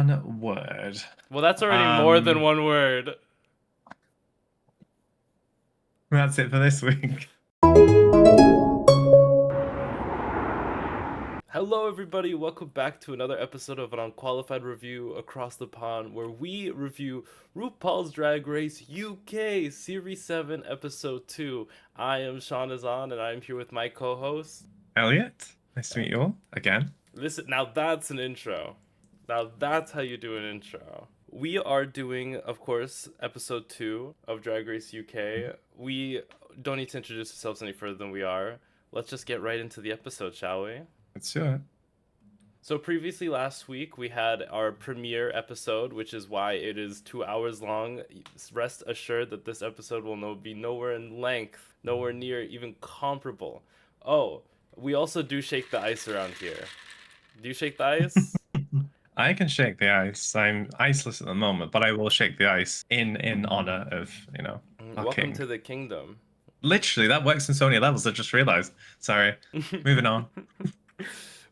one word. Well, that's already more than one word. That's it for this week. Hello, everybody. Welcome back to another episode of an Unqualified review across the pond, where we review RuPaul's Drag Race UK Series 7, Episode 2. I am Shawn, and I am here with my co-host, Elliot. Nice to meet you all again. Listen, now that's an intro. Now that's how you do an intro. We are doing, of course, Episode 2 of Drag Race UK. We don't need to introduce ourselves any further than we are. Let's just get right into the episode, shall we? Let's do it. So previously last week we had our premiere episode, which is why it is 2 hours long. Rest assured that this episode will be nowhere in length, nowhere near even comparable. Oh, we also do shake the ice around here. Do you shake the ice? I can shake the ice. I'm iceless at the moment, but I will shake the ice in honor of, our Welcome king. to the kingdom. Literally, that works in so many levels. I just realized. Sorry. Moving on.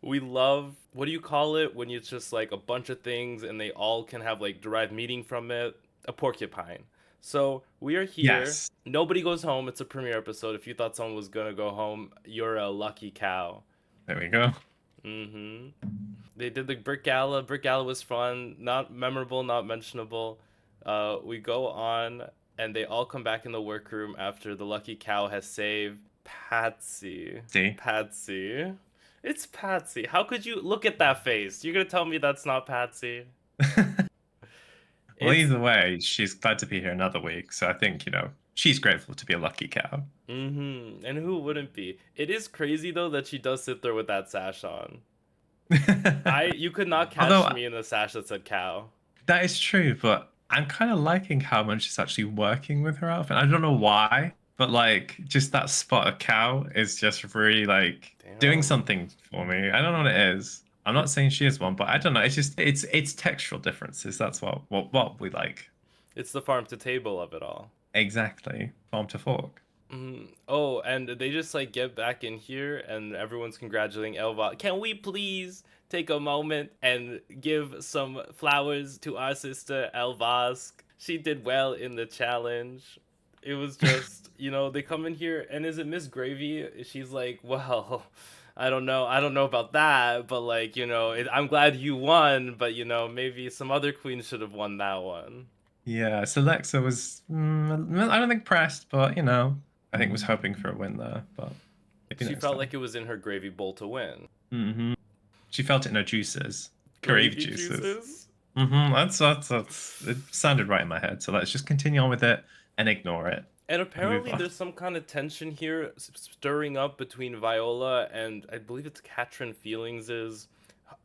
We love, what do you call it when it's just like a bunch of things and they all can have like derived meaning from it? A porcupine. So we are here. Yes. Nobody goes home. It's a premiere episode. If you thought someone was gonna go home, you're a lucky cow. There we go. They did the Brick Gala. Brick Gala was fun. Not memorable, not mentionable. We go on and they all come back in the workroom after the lucky cow has saved Patsy. See? Patsy. It's Patsy. How could you look at that face? You're gonna tell me that's not Patsy? Well, either way, she's glad to be here another week. So I think, she's grateful to be a lucky cow. And who wouldn't be? It is crazy though that she does sit there with that sash on. You could not catch me in the sash that said cow. That is true, but I'm kind of liking how much it's actually working with her outfit. I don't know why, but like just that spot of cow is just really like doing something for me. I don't know what it is. I'm not saying she is one, but I don't know. It's just it's textural differences. That's what we like. It's the farm to table of it all. Exactly. Farm to fork. Oh, and they just like get back in here and everyone's congratulating Elva. Can we please take a moment and give some flowers to our sister Elvask? She did well in the challenge. It was just, they come in here and is it Miss Gravy? She's like, well, I don't know about that, but like, I'm glad you won, but maybe some other queen should have won that one. Yeah, so Lexa was, I don't think pressed, but I think was hoping for a win there, but she felt like it was in her gravy bowl to win. She felt it in her juices. Gravy juices. That's it sounded right in my head. So let's just continue on with it and ignore it. And apparently there's some kind of tension here stirring up between Viola and I believe it's Katrin Feelings'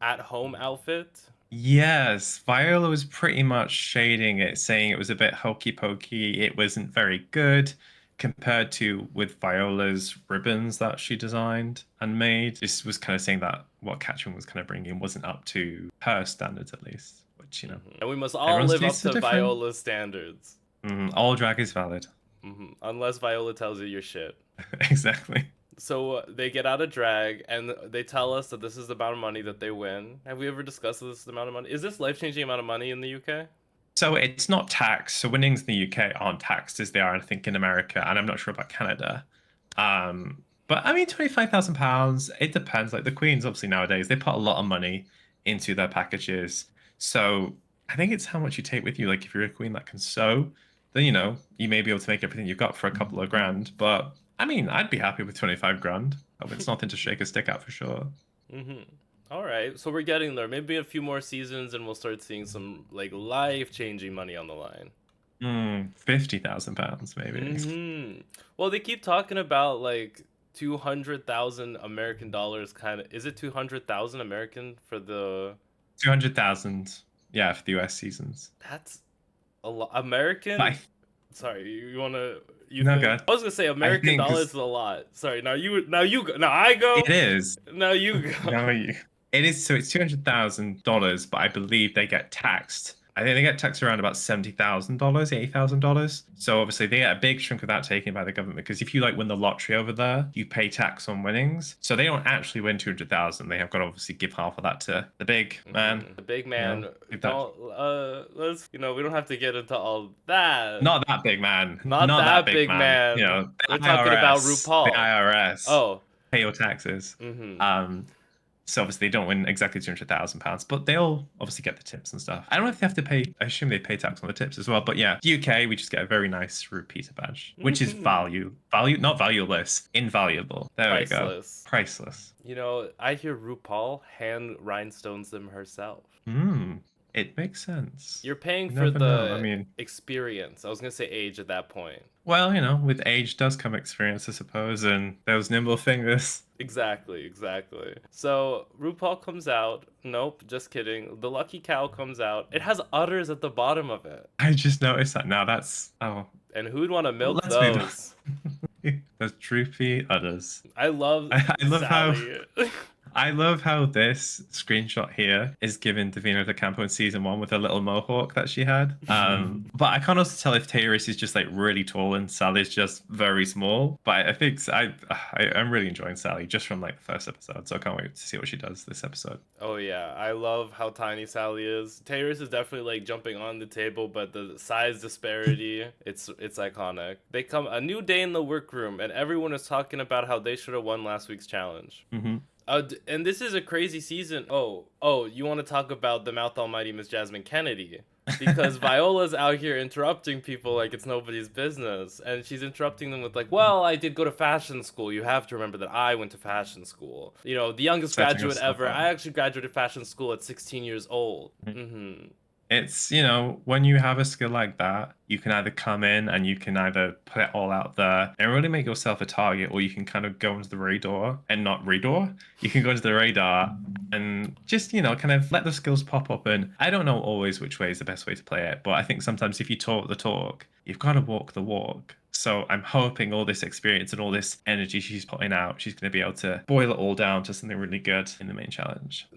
at-home outfit. Yes, Viola was pretty much shading it, saying it was a bit hokey pokey. It wasn't very good compared to with Viola's ribbons that she designed and made. This was kind of saying that what Katrin was kind of bringing wasn't up to her standards, at least, which, And we must all live up to Viola's standards. All drag is valid. Unless Viola tells you you're shit. Exactly. So they get out of drag and they tell us that this is the amount of money that they win. Have we ever discussed this amount of money? Is this life-changing amount of money in the UK? So it's not taxed. So winnings in the UK aren't taxed as they are, I think, in America. And I'm not sure about Canada. But I mean, £25,000, it depends. Like the queens, obviously, nowadays, they put a lot of money into their packages. So I think it's how much you take with you. Like if you're a queen that can sew, then, you may be able to make everything you've got for a couple of grand. But I mean, I'd be happy with 25 grand. It's nothing to shake a stick at for sure. All right, so we're getting there. Maybe a few more seasons and we'll start seeing some like life-changing money on the line. £50,000 maybe. Well, they keep talking about like 200,000 American dollars. Kind of, is it 200,000 American for the 200,000? Yeah, for the US seasons. That's a lot. American. Sorry, you want to? No, good. I was gonna say American dollars is a lot. Sorry, now you go. Now I go. It is. Now you go. Now you. It is. So it's $200,000, but I believe they get taxed I think they get taxed around about $70,000, $80,000. So obviously they get a big chunk of that taken by the government because if you like win the lottery over there, you pay tax on winnings. So they don't actually win 200,000. They have got to obviously give half of that to the big man. The big man. Give that- Don't let's we don't have to get into all that. Not that big man. Not that big man. You know, the We're talking about IRS, RuPaul. The IRS. Oh. Pay your taxes. Mm-hmm. So obviously they don't win exactly £200,000, but they'll obviously get the tips and stuff. I don't know if they have to pay. I assume they pay tax on the tips as well. But yeah, UK we just get a very nice repeater badge, which is value, not valueless, invaluable. There Priceless. we go. Priceless. You know, I hear RuPaul hand rhinestones them herself. It makes sense. You're paying You for never the know. I mean, experience. I was gonna say age at that point. well, you know, with age does come experience, I suppose, and those nimble fingers. Exactly. So RuPaul comes out. Nope, just kidding. The lucky cow comes out. It has udders at the bottom of it. I just noticed that now. That's And who'd want to milk let's move on. those? Those droopy udders. I love love how Sally. I love how this screenshot here is given Davina De Campo in season 1 with a little mohawk that she had. But I can't also tell if Tyrus is just like really tall and Sally's just very small. But I think I'm really enjoying Sally just from like the first episode, so I can't wait to see what she does this episode. Oh yeah, I love how tiny Sally is. Tyrus is definitely like jumping on the table, but the size disparity, it's iconic. They come a new day in the workroom, and everyone is talking about how they should have won last week's challenge. And this is a crazy season. Oh, you want to talk about the mouth almighty Miss Jasmine Kennedy? Because Viola's out here interrupting people like it's nobody's business. And she's interrupting them with like, well, I did go to fashion school. You have to remember that I went to fashion school. You know, the youngest graduate ever. I actually graduated fashion school at 16 years old. It's, you know, when you have a skill like that, you can either come in and you can either put it all out there and really make yourself a target, or you can kind of go into the radar and not radar. You can go into the radar and just, you know, kind of let the skills pop up. And I don't know always which way is the best way to play it, but I think sometimes if you talk the talk, you've got to walk the walk. So I'm hoping all this experience and all this energy she's putting out, she's going to be able to boil it all down to something really good in the main challenge.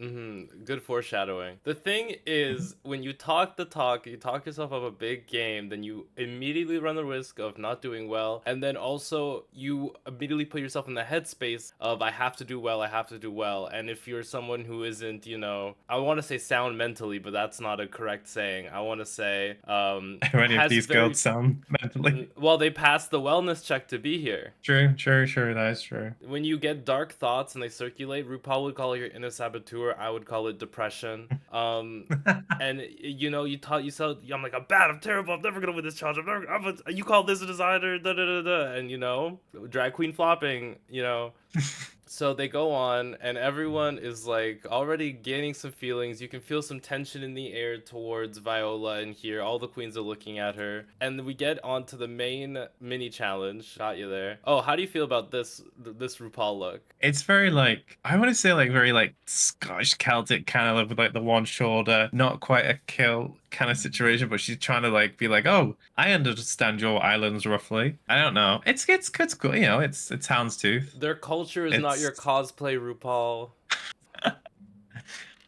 Good foreshadowing. The thing is, when you talk the talk, you talk yourself up a big game, then you immediately run the risk of not doing well. And then also you immediately put yourself in the headspace of I have to do well. And if you're someone who isn't, you know, I want to say sound mentally, but that's not a correct saying. I want to say any of these girls sound mentally? Well, they passed the wellness check to be here. True, that is true. When you get dark thoughts and they circulate, RuPaul would call it your inner saboteur. I would call it depression. And you know, I'm like, I'm bad, I'm terrible, I'm never gonna win this challenge. You call this a designer, and you know, drag queen flopping, you know. So they go on, and everyone is like already gaining some feelings. You can feel some tension in the air towards Viola, and here all the queens are looking at her. And we get on to the main mini challenge. Got you there. Oh, how do you feel about this RuPaul look? It's very like, I want to say like very like Scottish Celtic kind of look with like the one shoulder, not quite a kilt kind of situation, but she's trying to like be like, oh, I understand your islands roughly. I don't know. It's cool, you know. It's houndstooth. Their culture is not your cosplay, RuPaul.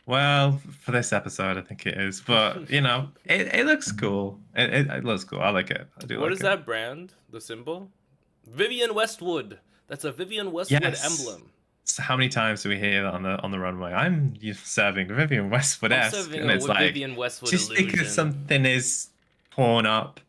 Well, for this episode, I think it is, but you know, it looks cool. It looks cool. I like it. I do. What like is it. that brand? The symbol? Vivienne Westwood. That's a Vivienne Westwood emblem. So how many times do we hear that on the runway? I'm serving Vivienne Westwood-esque, and it's like Vivienne Westwood just illusion. because something is torn up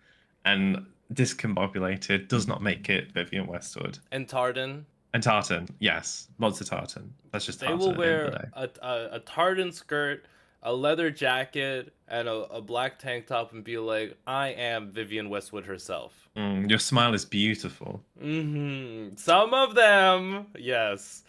and discombobulated does not make it Vivienne Westwood. And tartan. And tartan, yes, lots of tartan. That's just tartan. They will wear a tartan skirt, a leather jacket, and a black tank top, and be like, I am Vivienne Westwood herself. Your smile is beautiful. Some of them, yes.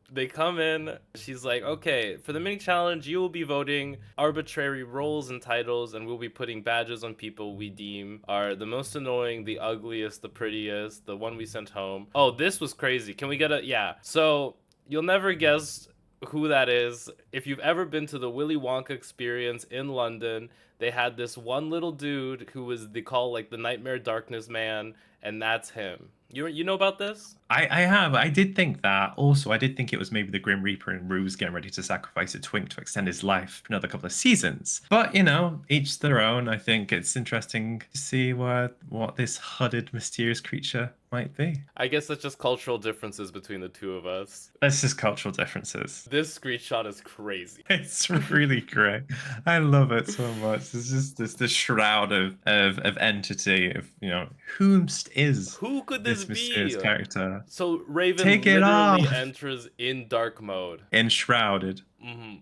They come in, she's like, okay, for the mini challenge, you will be voting arbitrary roles and titles, and we'll be putting badges on people we deem are the most annoying, the ugliest, the prettiest, the one we sent home. Oh, this was crazy. Can we get yeah. So, you'll never guess who that is. If you've ever been to the Willy Wonka experience in London, they had this one little dude who was they call like the Nightmare Darkness Man, and that's him. You know about this? I have. I did think that. Also, I did think it was maybe the Grim Reaper and Ruse getting ready to sacrifice a twink to extend his life for another couple of seasons. But, you know, each their own. I think it's interesting to see what this hooded, mysterious creature might be. I guess that's just cultural differences between the two of us. That's just cultural differences. This screenshot is crazy. It's really great. I love it so much. It's just this shroud of entity of, you know, whomst is Who could this this mysterious be? character. So Raven Take it literally off. enters in dark mode. Enshrouded.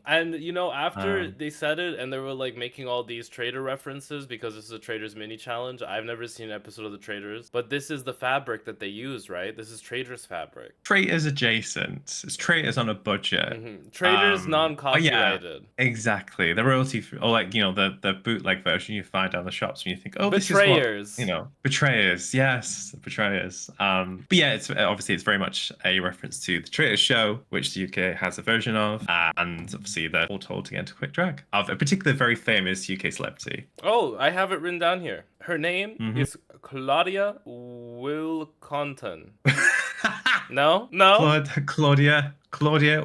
And you know, after they said it and they were like making all these trader references because this is a traders mini challenge. I've never seen an episode of the traders, but this is the fabric that they use, right? This is traders fabric. Traders adjacent. It's traders on a budget. Traders non-copyrighted. Exactly. The royalty or like, you know, the bootleg version you find down the shops and you think, oh, Betrayers. This is what, you know, betrayers. Yes, betrayers. But yeah, it's obviously it's very much a reference to the Traders show, which the UK has a version of, and obviously they're all told to get into quick drag of a particular very famous UK celebrity. Oh, I have it written down here. Her name is Claudia Wilconton. No? Claudia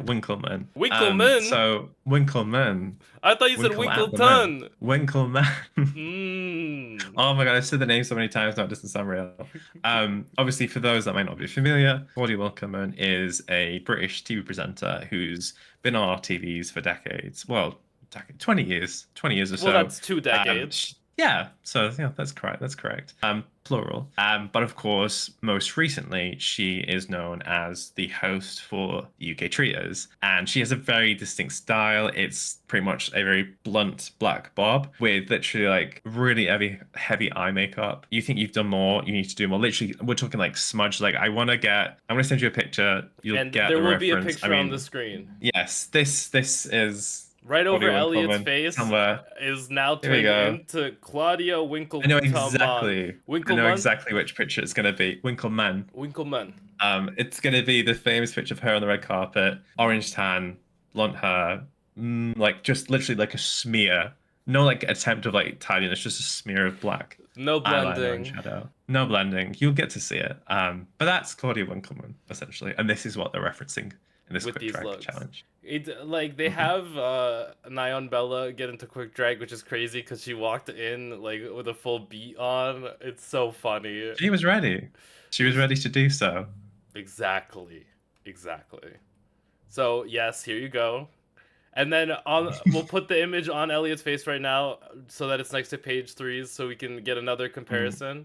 Winkleman. Winkleman? So Winkleman. I thought you said Winkleton. Winkleman. Oh my god, I've said the name so many times now it doesn't sound real. Obviously, for those that might not be familiar, Claudia Winkleman is a British TV presenter who's been on our TVs for decades. Well, 20 years or so. Well, that's 2 decades. Yeah, so yeah, that's correct. Plural. But of course, most recently, she is known as the host for UK Trios, and she has a very distinct style. It's pretty much a very blunt black bob with literally like really heavy eye makeup. You think you've done more, you need to do more. Literally, we're talking like smudge. Like I'm gonna send you a picture. You'll and get there the will reference. Be a picture on the screen. Yes, this is. Right over Elliot's face somewhere. Is now turned into Claudia Winkleman. I know exactly. I know exactly which picture it's going to be. Winkleman. It's going to be the famous picture of her on the red carpet, orange tan, blonde hair, like just literally like a smear. No like attempt of like tidiness, just a smear of black. No blending. Shadow. No blending. You'll get to see it. But that's Claudia Winkleman essentially, and this is what they're referencing in this quick drag challenge. It like they have nyongbella get into quick drag, which is crazy because she walked in like with a full beat on. It's so funny. She was ready. She was ready to do so. Exactly. So yes, here you go. And then we'll put the image on Elliot's face right now so that it's next to page 3 so we can get another comparison.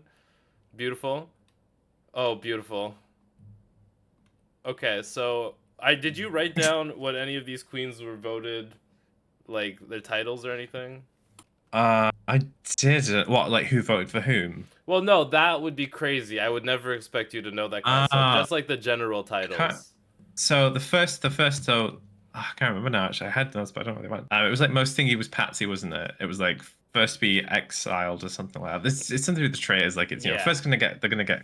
Beautiful. Oh, beautiful. Okay, so did you write down what any of these queens were voted, like their titles or anything? I didn't. What, like who voted for whom? Well, no, that would be crazy. I would never expect you to know that kind of stuff. Just like the general titles. So the first, so I can't remember now. Actually, I had those, but I don't know what they went. It was like most thingy was Patsy, wasn't it? It was like first be exiled or something like that. This it's something with the traitors. Like it's you know first they're gonna get.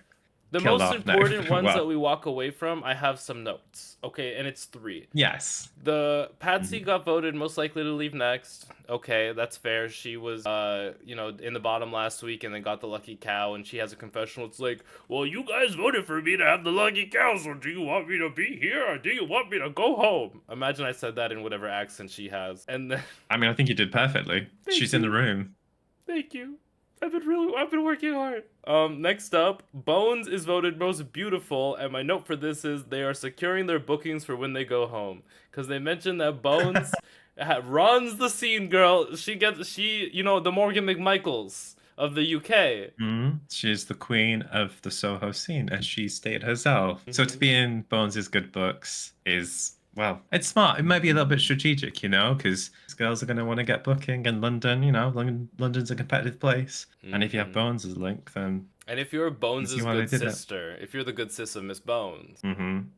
The most important ones that we walk away from, I have some notes. Okay, and it's 3. Yes. The Patsy got voted most likely to leave next. Okay, that's fair. She was, you know, in the bottom last week and then got the lucky cow, and she has a confessional. It's like, well, you guys voted for me to have the lucky cow, so do you want me to be here or do you want me to go home? Imagine I said that in whatever accent she has. And then... I mean, I think you did perfectly. She's in the room. Thank you. I've been working hard. Next up, Bones is voted most beautiful, and my note for this is they are securing their bookings for when they go home. Because they mentioned that Bones runs the scene, girl. She, you know, the Morgan McMichaels of the UK. She's the queen of the Soho scene, as she stated herself. So to be in Bones' good books is... Well, it's smart. It might be a little bit strategic, you know, because girls are going to want to get booking, and London, you know, London's a competitive place. And if you have Bones as a link, then... And if you're Bones' good sister, if you're the good sis of Miss Bones,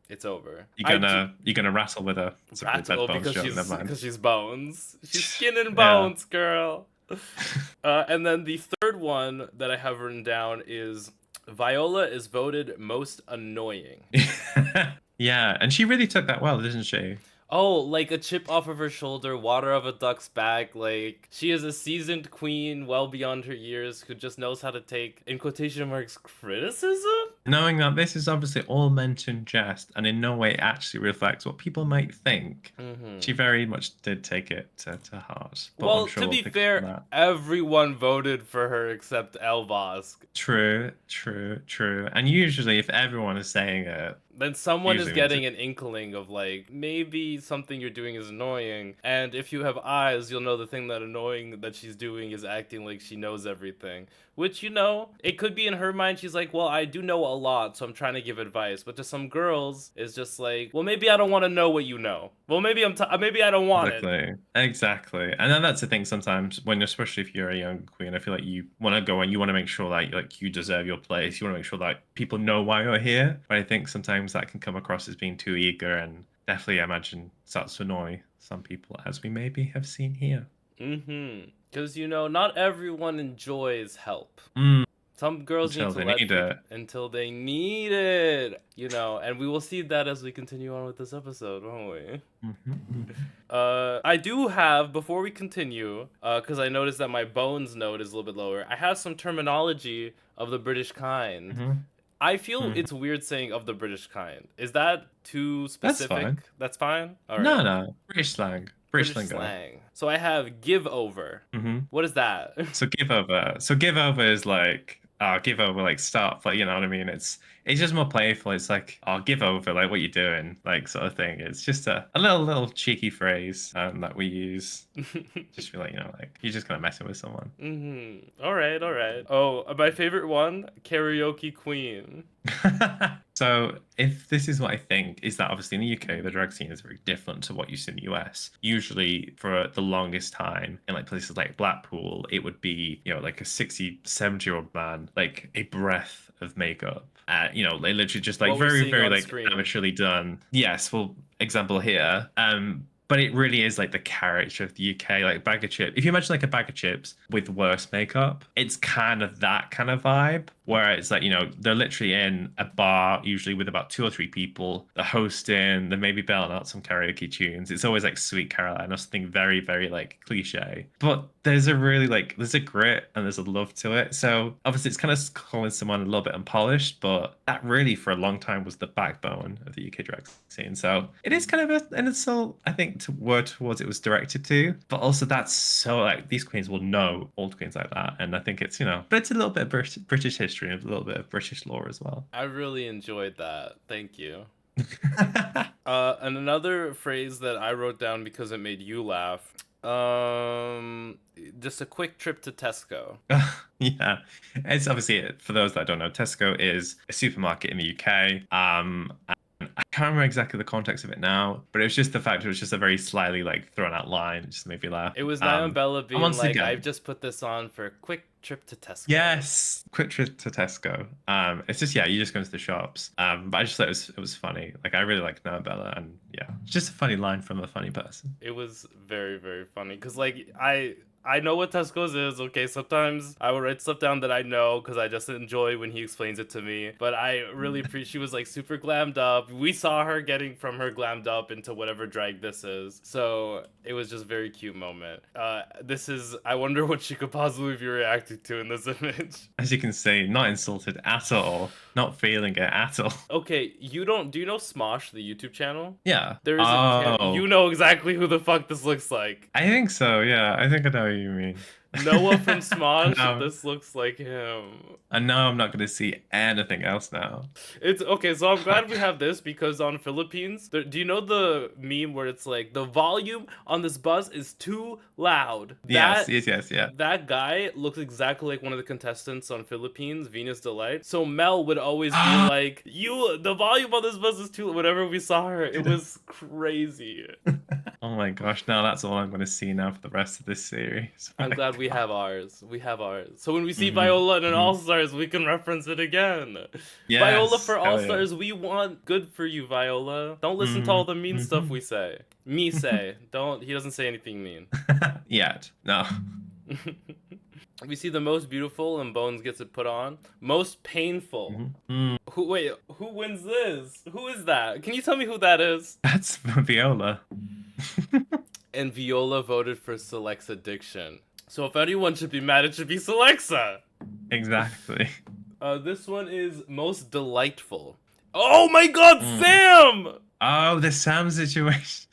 it's over. You're gonna rattle with her. Rattle because she's Bones. She's skin and bones, girl. And then the third one that I have written down is Viola is voted most annoying. Yeah, and she really took that well, didn't she? Oh, like a chip off of her shoulder, water of a duck's back. Like, she is a seasoned queen, well beyond her years, who just knows how to take, in quotation marks, criticism? Knowing that this is obviously all meant in jest and in no way actually reflects what people might think, she very much did take it to heart. But Well, I'm sure to we'll be pick up on fair, that. everyone voted for her except Elvosk. True, true, true. And usually, if everyone is saying it, Then someone is usually means getting an inkling of like, maybe something you're doing is annoying, and if you have eyes, you'll know the thing that annoying that she's doing is acting like she knows everything. Which, you know, it could be in her mind, she's like, well, I do know a lot, so I'm trying to give advice. But to some girls, it's just like, well, maybe I don't want to know what you know. Well, maybe maybe I don't want it. exactly, exactly. And then that's the thing sometimes when, especially if you're a young queen, I feel like you want to go and you want to make sure that like you deserve your place. You want to make sure that people know why you're here. But I think sometimes that can come across as being too eager and definitely, I imagine, starts to annoy some people, as we maybe have seen here. Because, you know, not everyone enjoys help. Some girls need to let it until they need it, you know, and we will see that as we continue on with this episode, won't we? I do have, before we continue, because I noticed that my bones note is a little bit lower, I have some terminology of the British kind. I feel it's weird saying of the British kind. Is that too specific? That's fine? All right. No. British slang. British slang. So I have give over. What is that? So give over. So give over is like, give over, like stop, like, you know what I mean? It's just more playful. It's like, give over, like what you doing, like sort of thing. It's just a little cheeky phrase that we use. Just feel like, you know, like you're just kind of messing with someone. All right. Oh, my favorite one, karaoke queen. So if this is what I think, is that obviously in the UK, the drag scene is very different to what you see in the US. Usually for the longest time in like places like Blackpool, it would be, you know, like a 60, 70-year-old man, like a breath of makeup. You know, they literally just like very, very like amateurly done. Yes, well, example here. But it really is like the character of the UK, like bag of chips. If you imagine like a bag of chips with worse makeup, it's kind of that kind of vibe where it's like, you know, they're literally in a bar, usually with about 2 or 3 people. They're hosting, they're maybe belting out some karaoke tunes. It's always like Sweet Caroline or something very, very like cliche. But there's a really like, there's a grit and there's a love to it. So obviously it's kind of calling someone a little bit unpolished, but that really for a long time was the backbone of the UK drag scene. So it is kind of an insult, I think, to word towards it was directed to. But also that's so like, these queens will know old queens like that. And I think it's, you know, but it's a little bit of British history and a little bit of British lore as well. I really enjoyed that. Thank you. And another phrase that I wrote down because it made you laugh. Just a quick trip to Tesco. Yeah, it's obviously, for those that don't know, Tesco is a supermarket in the UK. I can't remember exactly the context of it now, but it was just the fact it was just a very slyly like thrown out line. It just made me laugh. It was nyongbella being like, again, I've just put this on for a quick trip to Tesco. Yes, quick trip to Tesco. It's just, yeah, you just go into the shops. But I just thought it was funny. Like I really like nyongbella, and yeah, it's just a funny line from a funny person. It was very, very funny because like I know what Tesco's is, okay? Sometimes I will write stuff down that I know because I just enjoy when he explains it to me. But I really appreciate, she was like super glammed up. We saw her getting from her glammed up into whatever drag this is. So it was just a very cute moment. I wonder what she could possibly be reacting to in this image. As you can see, not insulted at all. Not feeling it at all. Okay, do you know Smosh, the YouTube channel? Yeah. There is you know exactly who the fuck this looks like. I think so, yeah. I think I know what you mean. Noah from Smosh, this looks like him. And now I'm not going to see anything else now. It's okay, so I'm glad we have this because on Philippines, do you know the meme where it's like, the volume on this bus is too loud? Yes, yeah. That guy looks exactly like one of the contestants on Philippines, Venus Delight. So Mel would always be like, the volume on this bus is too loud. Whenever we saw her, it was crazy. Oh my gosh, now that's all I'm going to see now for the rest of this series. I'm glad we have ours. So when we see Viola in an All-Stars, we can reference it again. Yes, Viola for All-Stars, we want good for you, Viola. Don't listen to all the mean stuff we say. He doesn't say anything mean. Yet, no. We see the most beautiful, and Bones gets it put on. Most painful. Who wins this? Who is that? Can you tell me who that is? That's viola. And Viola voted for Select's addiction. So if anyone should be mad, it should be Selexa. Exactly. This one is most delightful. Oh my god, Sam! Oh, the Sam situation.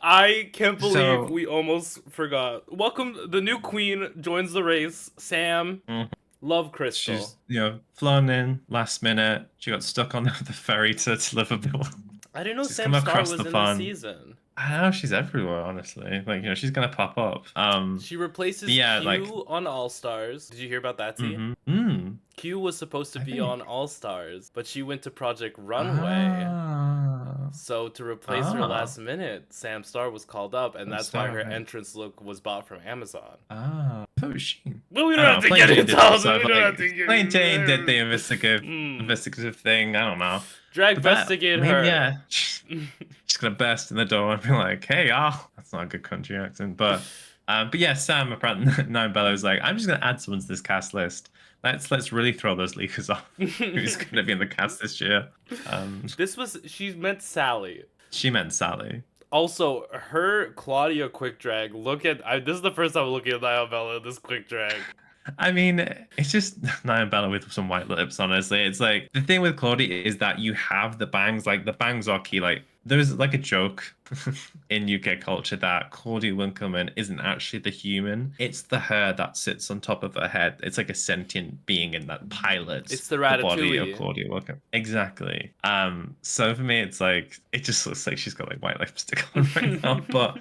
I can't believe So- we almost forgot. Welcome, the new queen joins the race. Sam, love Crystal. She's, flown in last minute. She got stuck on the ferry to Liverpool. I didn't know She's Sam come Star across was the in pond. the season. I don't know, she's everywhere, honestly. Like, she's gonna pop up. She replaces yeah, Q like- on All Stars. Did you hear about that, T? Q was supposed to be on All Stars, but she went to Project Runway. So to replace her last minute, Sam Star was called up, and that's why her entrance look was bought from Amazon. So was she. But we don't have to get into all that. We don't have to get Plain into Jane did the it. investigative thing. I don't know. Investigate her. Yeah. She's gonna burst in the door and be like, "Hey, y'all." That's not a good country accent, but yeah, Sam apparently nyongbella was like, "I'm just gonna add someone to this cast list. Let's really throw those leakers off. Who's gonna be in the cast this year?" She meant Sally. She meant Sally. Also, her Claudia quick drag. This is the first time I'm looking at nyongbella, this quick drag. I mean, it's just nyongbella with some white lips, honestly. It's like, the thing with Claudia is that you have the bangs, like, the bangs are key. Like, there's like a joke in UK culture that Claudia Winkleman isn't actually the human. It's the hair that sits on top of her head. It's like a sentient being in that pilots It's the body of Ratatouille. Claudia Winkleman. Exactly. So for me, it's like, it just looks like she's got like white lipstick on right now. But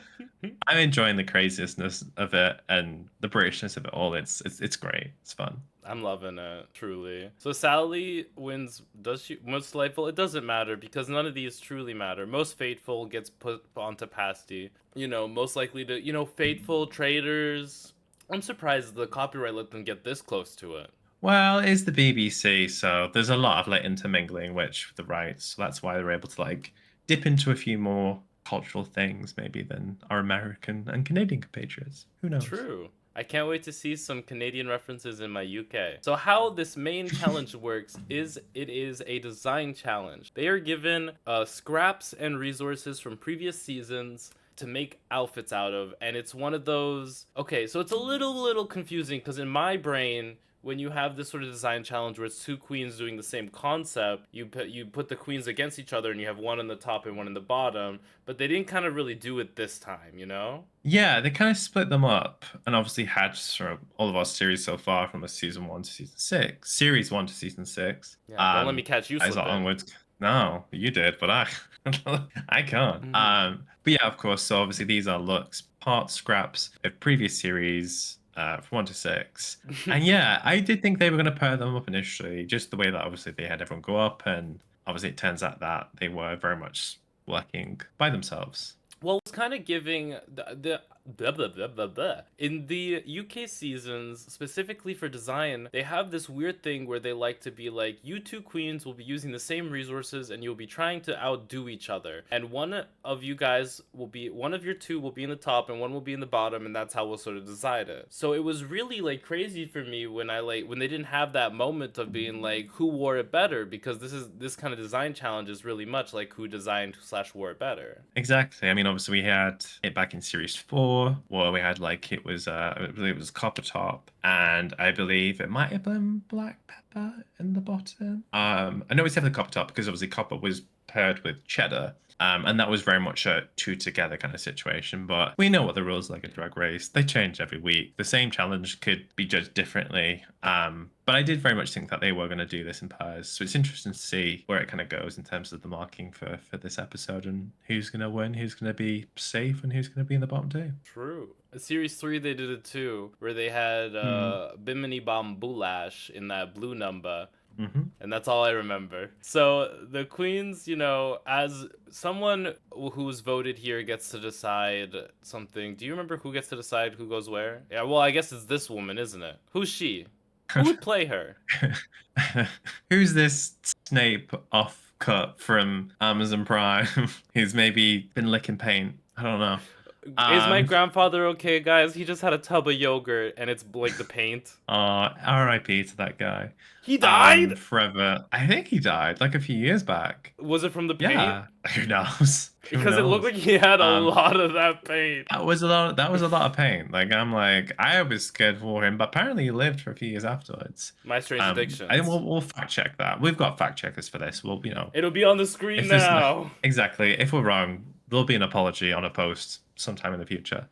I'm enjoying the craziness of it and the Britishness of it all. It's great. It's fun. I'm loving it, truly. So Sally wins. Does she? Most delightful? It doesn't matter because none of these truly matter. Most faithful gets put onto pasty. Most likely to, faithful traders. I'm surprised the copyright let them get this close to it. Well, it's the BBC, so there's a lot of like intermingling, which the rights. So that's why they're able to like dip into a few more cultural things maybe than our American and Canadian compatriots. Who knows? True. I can't wait to see some Canadian references in my UK. So how this main challenge works is it is a design challenge. They are given scraps and resources from previous seasons to make outfits out of, and it's one of those. Okay, so it's a little confusing because in my brain, when you have this sort of design challenge where it's two queens doing the same concept, you put the queens against each other and you have one on the top and one in the bottom, but they didn't kind of really do it this time, Yeah, they kind of split them up, and obviously had through all of our series so far, from season 1 to season 6, series 1 to season 6. Yeah, don't let me catch you slipping. Onwards. No, you did, but I can't. But yeah, of course. So obviously these are looks, part scraps of previous series. From 1 to 6. And yeah, I did think they were going to pair them up initially, just the way that obviously they had everyone go up, and obviously it turns out that they were very much working by themselves. Well, it's kind of giving the blah, blah, blah, blah, blah. In the UK seasons, specifically for design, they have this weird thing where they like to be like, you two queens will be using the same resources and you'll be trying to outdo each other. And one of your two will be in the top and one will be in the bottom, and that's how we'll sort of decide it. So it was really like crazy for me when they didn't have that moment of being like, who wore it better? Because this kind of design challenge is really much like who designed / wore it better. Exactly. I mean, obviously we had it back in series 4, where we had like it was copper top, and I believe it might have been black pepper in the bottom. I know it's definitely copper top because obviously copper was paired with cheddar. And that was very much a two together kind of situation. But we know what the rules are like at Drag Race. They change every week. The same challenge could be judged differently. But I did very much think that they were going to do this in pairs. So it's interesting to see where it kind of goes in terms of the marking for this episode, and who's going to win, who's going to be safe, and who's going to be in the bottom 2. True. Series 3, they did it too, where they had Bimini Bom Boulash in that blue number. And that's all I remember. So the queens, as someone who's voted here gets to decide something. Do you remember who gets to decide who goes where? Yeah, well, I guess it's this woman, isn't it? Who's she? Who would play her? Who's this Snape off cut from Amazon Prime who's maybe been licking paint? I don't know. Is my Um, grandfather okay, guys? He just had a tub of yogurt and it's like the paint. R.I.P. to that guy. He died? Forever. I think he died like a few years back. Was it from the paint? Yeah. Who knows? Who Because it looked knows? like he had a Um, lot of that paint. that was a lot of pain. Like I'm like I was scared for him, but apparently he lived for a few years afterwards. My Strange I think Addictions. we'll fact check that. We've got fact checkers for this. We'll It'll be on the screen if there's no, now. exactly if we're wrong, there'll be an apology on a post sometime in the future.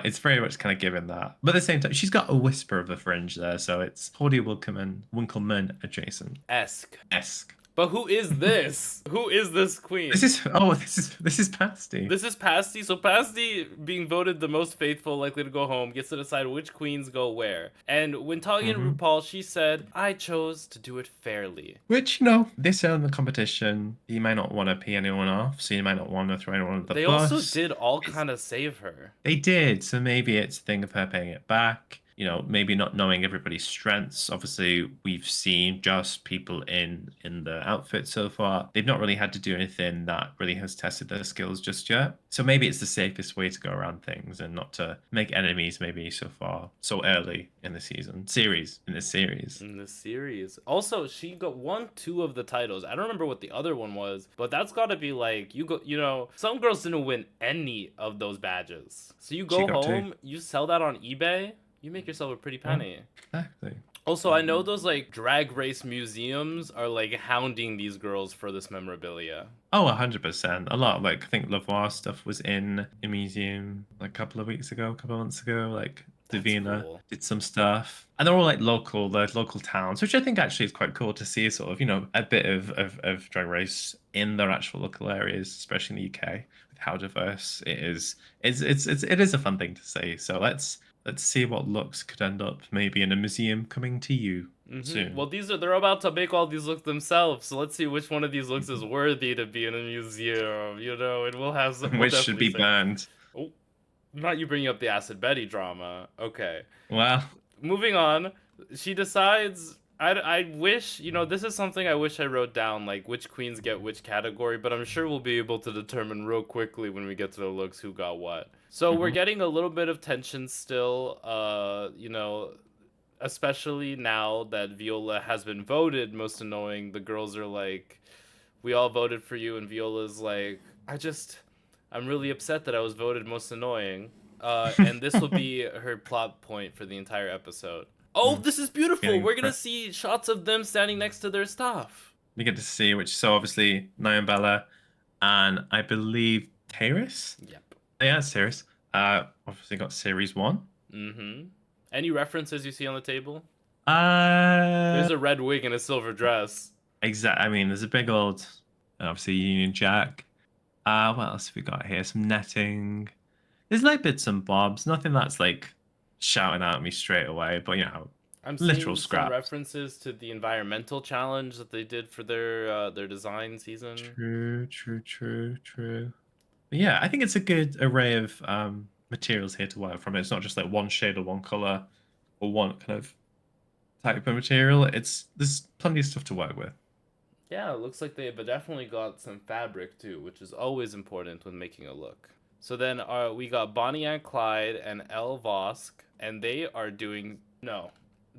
It's very much kind of given that, but at the same time, she's got a whisper of a fringe there, so it's Claudia Winkleman adjacent Esque. esque. But who is this? Who is this queen? This is Pasty. This is Pasty. So Pasty, being voted the most faithful, likely to go home, gets to decide which queens go where. And when talking to RuPaul, she said, "I chose to do it fairly." Which, you know, this early in the competition, you might not want to pee anyone off, so you might not want to throw anyone under the They bus. also did all kind of save her. They did, so maybe it's a thing of her paying it back. You know, maybe not knowing everybody's strengths. Obviously, we've seen just people in the outfit so far. They've not really had to do anything that really has tested their skills just yet. So maybe it's the safest way to go around things and not to make enemies maybe so far, so early in the series. In the series. Also, she won 2 of the titles. I don't remember what the other one was, but that's got to be like, you know, some girls didn't win any of those badges. So you go home, you sell that on eBay, you make yourself a pretty penny. Exactly. Also, I know those like drag race museums are like hounding these girls for this memorabilia. Oh, 100%. A lot. Like I think Lavoie stuff was in a museum like a couple of months ago. Like Davina cool. did some stuff, and they're all like local towns, which I think actually is quite cool to see. Sort of, you know, a bit of drag race in their actual local areas, especially in the UK, with how diverse it is. It is a fun thing to see. So let's see what looks could end up maybe in a museum coming to you soon. Well, they're about to make all these looks themselves, so let's see which one of these looks is worthy to be in a museum, you know, and we'll have some. Which should be banned. Oh, not you bringing up the Acid Betty drama. Okay. Well, moving on, she decides. I wish, you know, this is something I wish I wrote down, like which queens get which category, but I'm sure we'll be able to determine real quickly when we get to the looks who got what. So we're getting a little bit of tension still, you know, especially now that Viola has been voted most annoying. The girls are like, we all voted for you, and Viola's like, I'm really upset that I was voted most annoying. And this will be her plot point for the entire episode. Oh, this is beautiful. We're going to see shots of them standing next to their stuff. We get to see so obviously nyongbella and I believe Taris. Yep. Yeah, it's Taris. Obviously got series 1. Any references you see on the table? There's a red wig and a silver dress. Exactly. I mean, there's a big old, obviously Union Jack. What else have we got here? Some netting. There's like bits and bobs. Nothing that's like shouting at me straight away, but you know, I'm literal seeing scraps. Some references to the environmental challenge that they did for their design season. True. But yeah, I think it's a good array of materials here to work from. It's not just like one shade or one color or one kind of type of material. There's plenty of stuff to work with. Yeah, it looks like they've definitely got some fabric too, which is always important when making a look. So then we got Bonnie and Clyde and Elle Vosk, and they are doing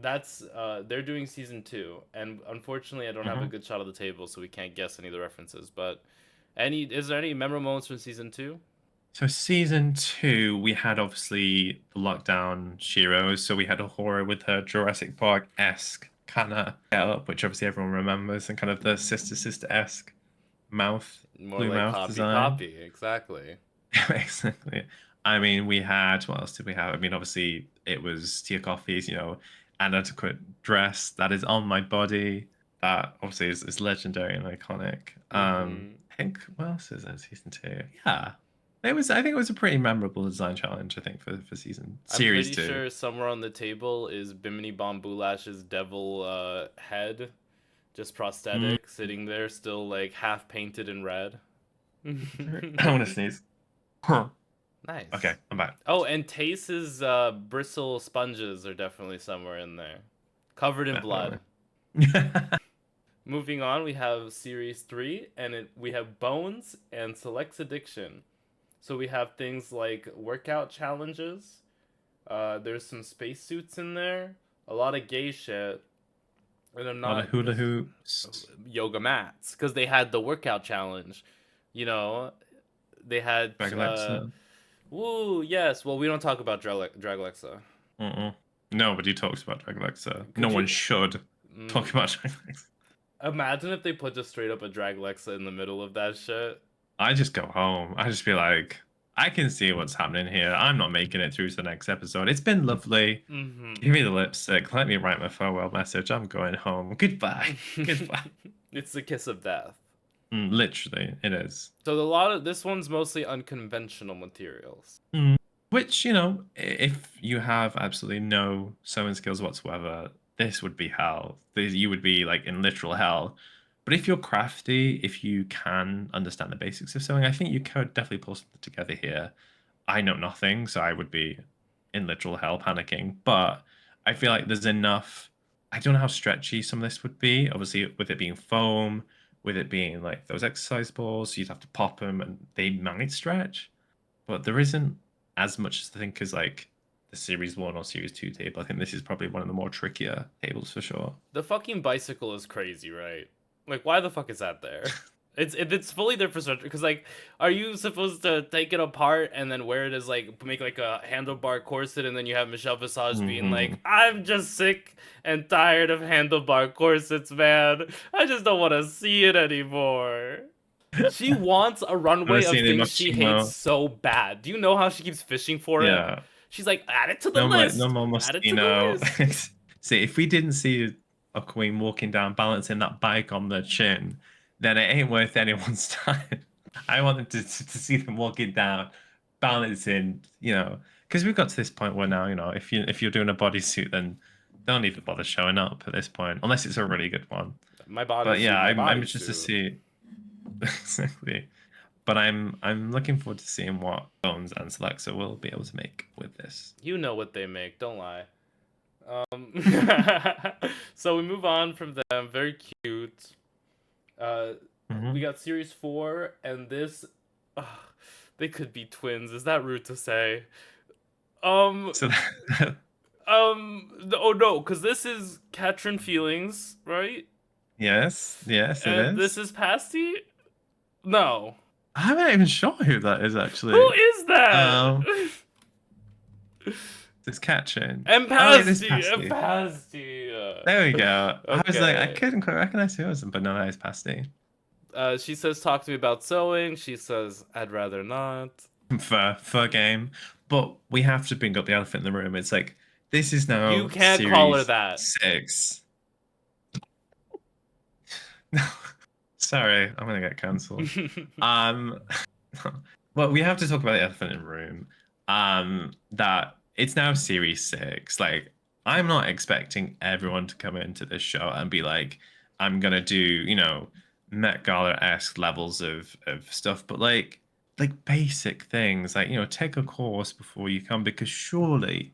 they're doing season 2, and unfortunately I don't have a good shot of the table, so we can't guess any of the references. But is there any memorable moments from season 2? So season 2, we had obviously the lockdown Shiro, so we had a horror with her Jurassic Park-esque kind of get up, which obviously everyone remembers, and kind of the sister-esque mouth, more blue like mouth design. Poppy, exactly. Exactly. I mean, we had, what else did we have? I mean, obviously it was Tia Coffee's, you know, inadequate dress that is on my body. That obviously is legendary and iconic. I think, what else is in season 2? Yeah. I think it was a pretty memorable design challenge, I think, for series 2. I'm pretty sure somewhere on the table is Bimini Bombulash's devil head, just prosthetic, sitting there still like half painted in red. I want to sneeze. Huh. Nice. Okay, I'm back. Oh, and Tace's bristle sponges are definitely somewhere in there, covered in blood. Moving on, we have series 3, and we have Bones and Select's Addiction. So we have things like workout challenges. There's some spacesuits in there, a lot of gay shit, and I'm A lot of not hula just hoops. yoga mats because they had the workout challenge. You know, they had Drag Alexa. woo, yes. Well, we don't talk about Drag Alexa. Nobody talks about Drag Alexa. No Could one you should talk about Drag Alexa. imagine if they put just straight up a Drag Alexa in the middle of that shit? I just go home. I just be like, I can see what's happening here. I'm not making it through to the next episode. It's been lovely. Give me the lipstick. Let me write my farewell message. I'm going home. Goodbye. Goodbye. It's the kiss of death. Literally, it is. So a lot of this one's mostly unconventional materials. Which, you know, if you have absolutely no sewing skills whatsoever, this would be hell. You would be like in literal hell. But if you're crafty, if you can understand the basics of sewing, I think you could definitely pull something together here. I know nothing, so I would be in literal hell panicking. But I feel like there's enough. I don't know how stretchy some of this would be. Obviously, with it being foam, with it being like those exercise balls, you'd have to pop them and they might stretch. But there isn't as much I think as like the Series 1 or Series 2 table. I think this is probably one of the more trickier tables for sure. The fucking bicycle is crazy, right? Like, why the fuck is that there? It's fully there for structure. Because, like, are you supposed to take it apart and then wear it as, like, make, like, a handlebar corset, and then you have Michelle Visage being like, I'm just sick and tired of handlebar corsets, man. I just don't want to see it anymore. She wants a runway of things she hates so bad. Do you know how she keeps fishing for it? Yeah. She's like, add it to the list. No more Moschino. See, if we didn't see a queen walking down balancing that bike on the chin, then it ain't worth anyone's time. I want them to see them walking down balancing, you know, because we've got to this point where now, you know, if you're doing a bodysuit, then don't even bother showing up at this point, unless it's a really good one. My body. But yeah, I'm interested to see exactly. But I'm looking forward to seeing what Bones and Selexa will be able to make with this. You know what they make, don't lie. So we move on from them. Very cute. We got Series 4, and this, they could be twins. Is that rude to say? So oh no, because this is Katrin Feelings, right? Yes, it is. This is Pasty? No. I'm not even sure who that is actually. Who is that? It's Katrin. And Pasty. And Pasty. There we go. Okay. I was like, I couldn't quite recognize who it was, but no, that is Pasty. She says, talk to me about sewing. She says, I'd rather not. For game. But we have to bring up the elephant in the room. It's like, this is now You can't call her that. 6. No. Sorry, I'm gonna get cancelled. Well, we have to talk about the elephant in the room. That it's now Series 6. Like, I'm not expecting everyone to come into this show and be like, I'm gonna do, you know, Met Gala-esque levels of stuff, but like basic things, like, you know, take a course before you come, because surely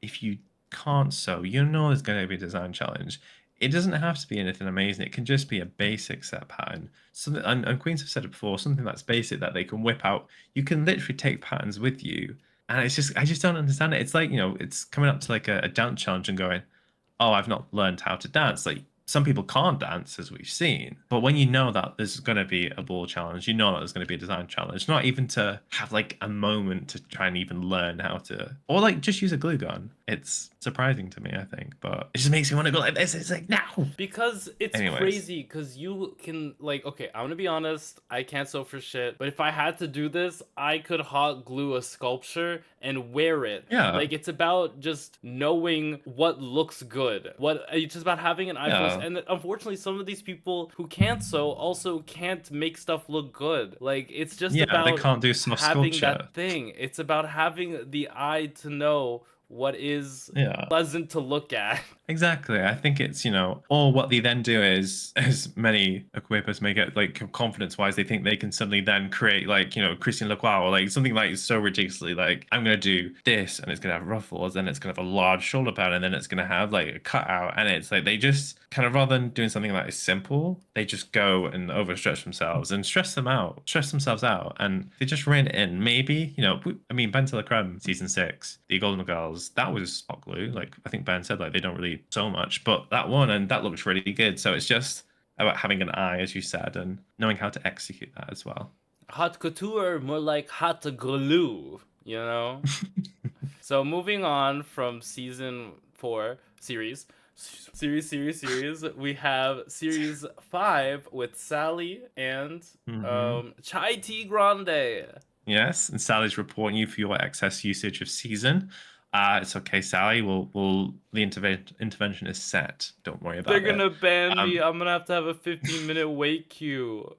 if you can't sew, you know there's gonna be a design challenge. It doesn't have to be anything amazing. It can just be a basic set pattern. Something, and Queens have said it before, something that's basic that they can whip out. You can literally take patterns with you. And it's just, I just don't understand it. It's like, you know, it's coming up to like a dance challenge and going, oh, I've not learned how to dance. Like, some people can't dance, as we've seen. But when you know that there's going to be a ball challenge, you know that there's going to be a design challenge, not even to have like a moment to try and even learn how to, or like just use a glue gun. It's surprising to me, I think, but it just makes me want to go like this. It's like, no. Because it's crazy, because you can, like, okay, I'm going to be honest, I can't sew for shit, but if I had to do this, I could hot glue a sculpture and wear it. Yeah. Like, it's about just knowing what looks good. It's just about having an eye for this. And unfortunately, some of these people who can't sew also can't make stuff look good. Like, it's just about they can't do soft having sculpture. that thing. It's about having the eye to know what is Yeah. pleasant to look at. Exactly. I think it's, or what they then do is, as many equippers may get, like, confidence-wise, they think they can suddenly then create, like, Christian Lacroix, or like something like so ridiculously, like, I'm going to do this, and it's going to have ruffles, and it's going to have a large shoulder pad, and then it's going to have, like, a cutout, and it's like, they just kind of, rather than doing something that is simple, they just go and overstretch themselves and stress themselves out, and they just rein it in. Maybe, I mean, Ben Creme, season 6, the Golden Girls, that was hot glue. Like, I think Ben said, like, they don't really so much, but that one, and that looks really good. So it's just about having an eye, as you said, and knowing how to execute that as well. Hot couture, more like hot glue, So moving on from season 4 series, we have series 5 with Sally and Chai Tea Grande. Yes, and Sally's reporting you for your excess usage of season. It's okay, Sally. The intervention is set. Don't worry about it. They're gonna ban me. I'm gonna have to have a 15-minute wait queue.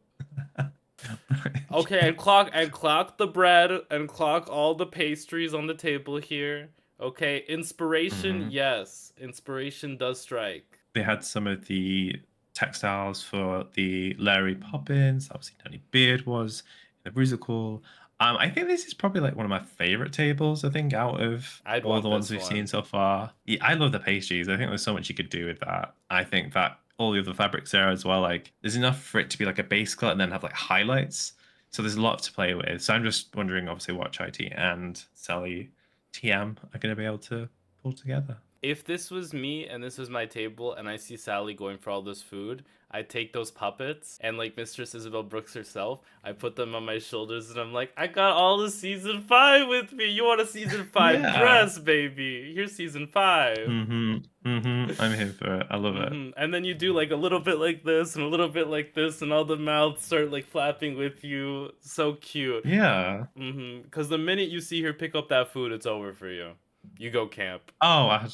Okay, and clock the bread and clock all the pastries on the table here. Okay, inspiration, yes, inspiration does strike. They had some of the textiles for the Larry Poppins. Obviously, Tony Beard was in the musical. I think this is probably like one of my favorite tables, I think, out of all the ones we've seen so far. Yeah, I love the pastries. I think there's so much you could do with that. I think that all the other fabrics there as well, like, there's enough for it to be like a base color and then have like highlights. So there's a lot to play with. So I'm just wondering, obviously, what Chai Tea and Sally TM are going to be able to pull together. If this was me and this was my table and I see Sally going for all this food, I take those puppets and, like Mistress Isabel Brooks herself, I put them on my shoulders and I'm like, I got all the season 5 with me. You want a season 5 dress, baby? Here's season 5. I'm here for it. I love it. And then you do like a little bit like this and a little bit like this, and all the mouths start like flapping with you. So cute. Yeah. Because the minute you see her pick up that food, it's over for you. You go camp. Oh,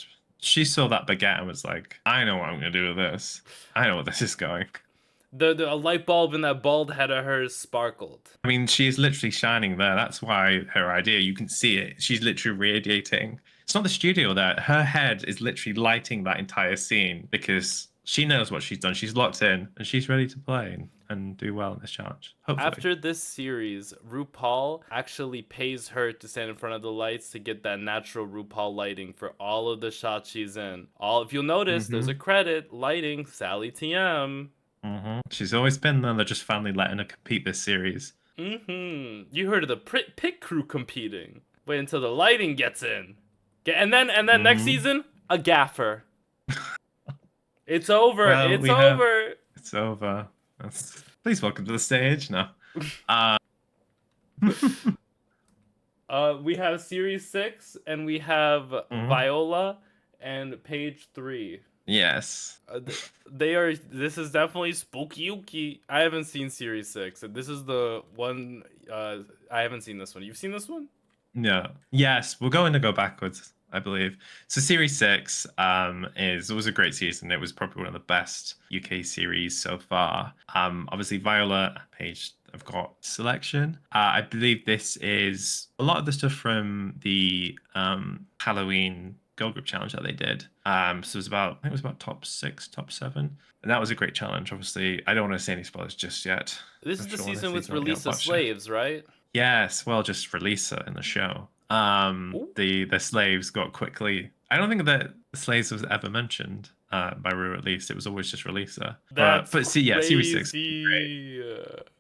she saw that baguette and was like, I know what I'm going to do with this. I know where this is going. The light bulb in that bald head of hers sparkled. I mean, she is literally shining there. That's why her idea, you can see it. She's literally radiating. It's not the studio there. Her head is literally lighting that entire scene because she knows what she's done. She's locked in and she's ready to play and do well in this challenge. Hopefully. After this series, RuPaul actually pays her to stand in front of the lights to get that natural RuPaul lighting for all of the shots she's in. If you'll notice, there's a credit, lighting, Sally TM. She's always been there. They're just finally letting her compete this series. You heard of the pit crew competing. Wait until the lighting gets in. And then next season, a gaffer. It's over. Well, it's over. It's over. Please welcome to the stage. No. We have series 6 and we have Viola and page 3. Yes. This is definitely spooky. I haven't seen series 6. This is the one I haven't seen this one. You've seen this one? No. Yes, we're going to go backwards, I believe. So series 6 was a great season. It was probably one of the best UK series so far. Obviously Viola, Paige, I've got selection. I believe this is a lot of the stuff from the Halloween girl group challenge that they did. So it was about top 6, top 7. And that was a great challenge. Obviously, I don't want to say any spoilers just yet. This is the season with Release of Slaves, right? Yes, well, just release her in the show. The slaves got quickly. I don't think that the slaves was ever mentioned by Rue. At least it was always just release her. But see, yeah, series 6.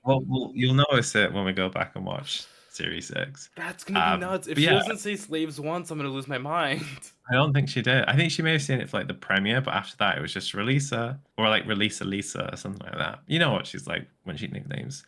Well, you'll notice it when we go back and watch series 6. That's gonna be nuts. If she doesn't say slaves once, I'm gonna lose my mind. I don't think she did. I think she may have seen it for like the premiere, but after that it was just release her or like release Lisa or something like that. You know what she's like when she nicknames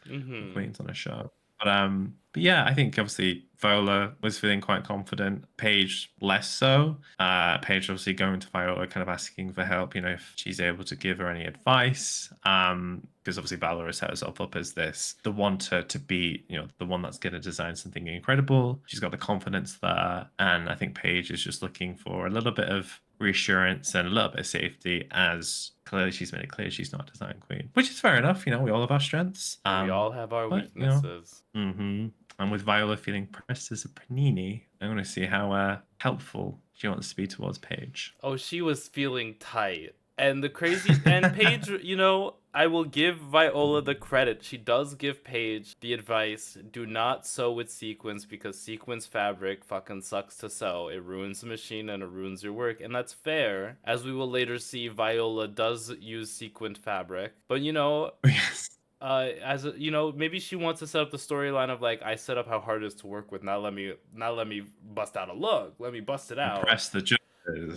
queens on a show. But yeah, I think obviously Viola was feeling quite confident. Paige less so. Paige obviously going to Viola, kind of asking for help, if she's able to give her any advice. Because obviously Viola has set herself up as the one to be, the one that's going to design something incredible. She's got the confidence there. And I think Paige is just looking for a little bit of reassurance and a little bit of safety, as clearly she's made it clear she's not a design queen, which is fair enough. We all have our strengths. We all have our weaknesses. And with Viola feeling pressed as a panini, I'm going to see how helpful she wants to be towards Paige. Oh, she was feeling tight. And the crazy and Paige, you know, I will give Viola the credit. She does give Paige the advice, do not sew with sequins because sequins fabric fucking sucks to sew. It ruins the machine and it ruins your work. And that's fair. As we will later see, Viola does use sequined fabric. But you know, Yes. as a, you know, maybe she wants to set up the storyline of like, I set up how hard it is to work with. Now let me bust out a look. Let me bust it out. Impress the judges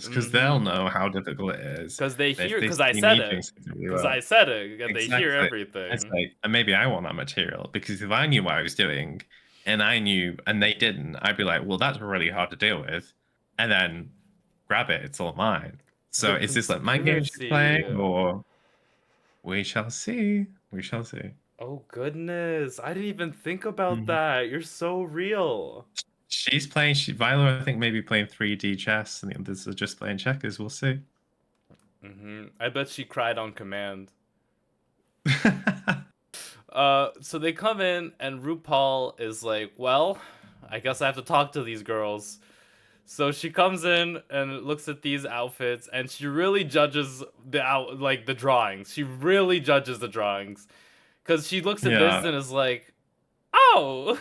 because they'll know how difficult it is. Because they If hear, they because I see said me doing it. something really Because well. I said it, and they hear Exactly. It's everything. like, and maybe I want that material because if I knew what I was doing and I knew and they didn't, I'd be like, well, that's really hard to deal with. And then grab it, it's all mine. So The is this like mind games she's conspiracy. playing or we shall see. We shall see. Oh goodness, I didn't even think about Mhm. that. You're so real. She's playing, Viola, I think, maybe playing 3D chess, and the others are just playing checkers. We'll see. I bet she cried on command. So they come in and RuPaul is like, well, I guess I have to talk to these girls. So she comes in and looks at these outfits and she really judges the drawings. She really judges the drawings. Cause she looks at this Yeah. and is like, oh.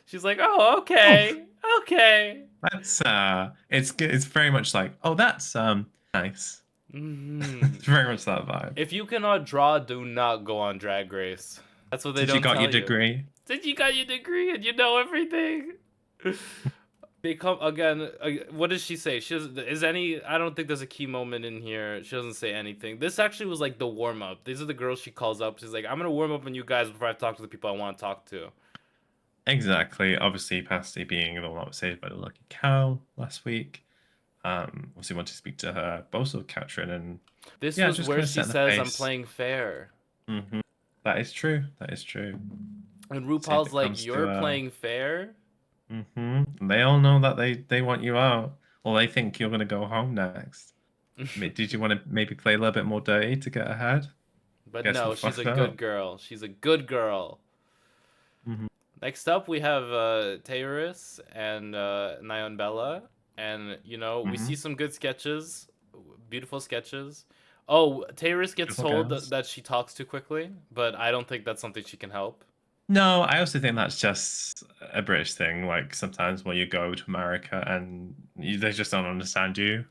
She's like, oh, Oh, okay. Okay. that's it's good. It's very much like, oh, that's nice. It's very much that vibe. If you cannot draw, do not go on Drag Race. That's what they Did you don't got tell your you. degree? Did you got your degree and you know everything? They come again. What does she say? She doesn't. Is any? I don't think there's a key moment in here. She doesn't say anything. This actually was like the warm up. These are the girls she calls up. She's like, I'm gonna warm up on you guys before I talk to the people I want to talk to. Exactly. Obviously, Pasty being the one that was saved by the lucky cow last week. Obviously want to speak to her, but also Katrin, and This yeah, was just where kind of she set the says, "I'm pace. playing fair," That is true. That is true. and See if RuPaul's it like, comes to "You're playing fair." They all know that they want you out, or they think you're gonna go home next. Did you want to maybe play a little bit more dirty to get ahead? But Get some no, she's a fucked good up. girl. She's a good girl. Mhm. Next up, we have Tayrus and nyongbella, and you know we see Mhm. some good sketches, beautiful sketches. Oh, Tayrus gets Beautiful told girls. that she talks too quickly, but I don't think that's something she can help. No, I also think that's just a British thing. Like sometimes when you go to America and they just don't understand you.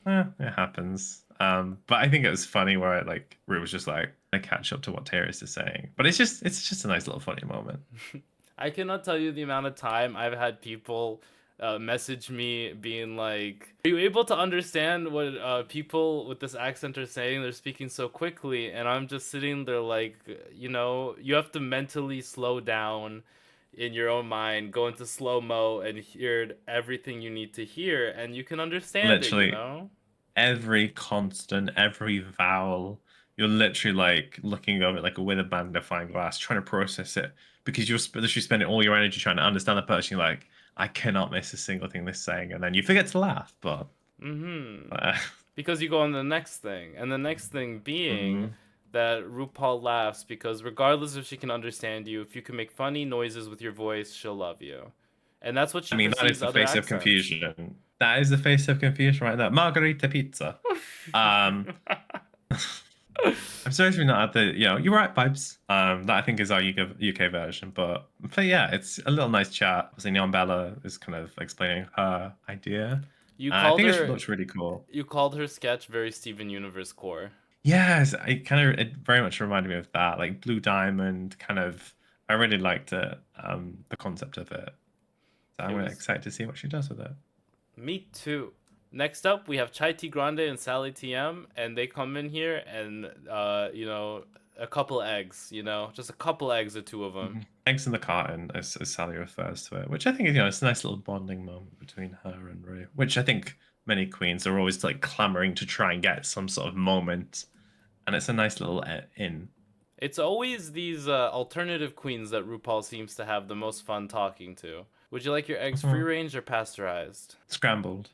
It happens. But I think it was funny where like Rue was just like, I catch up to what Terrace is saying. But it's just a nice little funny moment. I cannot tell you the amount of time I've had people message me being like, "Are you able to understand what people with this accent are saying? They're speaking so quickly," and I'm just sitting there like, you know, you have to mentally slow down in your own mind, go into slow mo, and hear everything you need to hear, and you can understand it. You Literally know. every constant, every vowel, you're literally like looking over it like with a magnifying glass, trying to process it because you're literally spending all your energy trying to understand the person. You're like, I cannot miss a single thing they're saying, and then you forget to laugh. But uh, Because you go on the next thing, and the next thing being mhm. that RuPaul laughs because regardless if she can understand you, if you can make funny noises with your voice, she'll love you. And that's what I she mean, that is perceives the other face of accents. confusion. That is the face of confusion right there. Margarita pizza. Um, I'm sorry if you're not at the, you're right, vibes. That I think is our UK version, but yeah, it's a little nice chat. Obviously, nyongbella is kind of explaining her idea. you I called think it her looks really cool. you called her sketch very Steven Universe core. Yes, it very much reminded me of that, like Blue Diamond kind of. I really liked it, the concept of it. So It I'm really was excited to see what she does with it. me too. Next up, we have Chai T Grande and Sally TM, and they come in here and you know, a couple eggs, you know, just a couple eggs, the two of them. Eggs in the carton, as Sally refers to it, which I think is, it's a nice little bonding moment between her and Rue, which I think many queens are always like clamoring to try and get some sort of moment, and it's a nice little in. It's always these alternative queens that RuPaul seems to have the most fun talking to. Would you like your eggs free Mhm. range or pasteurized? Scrambled.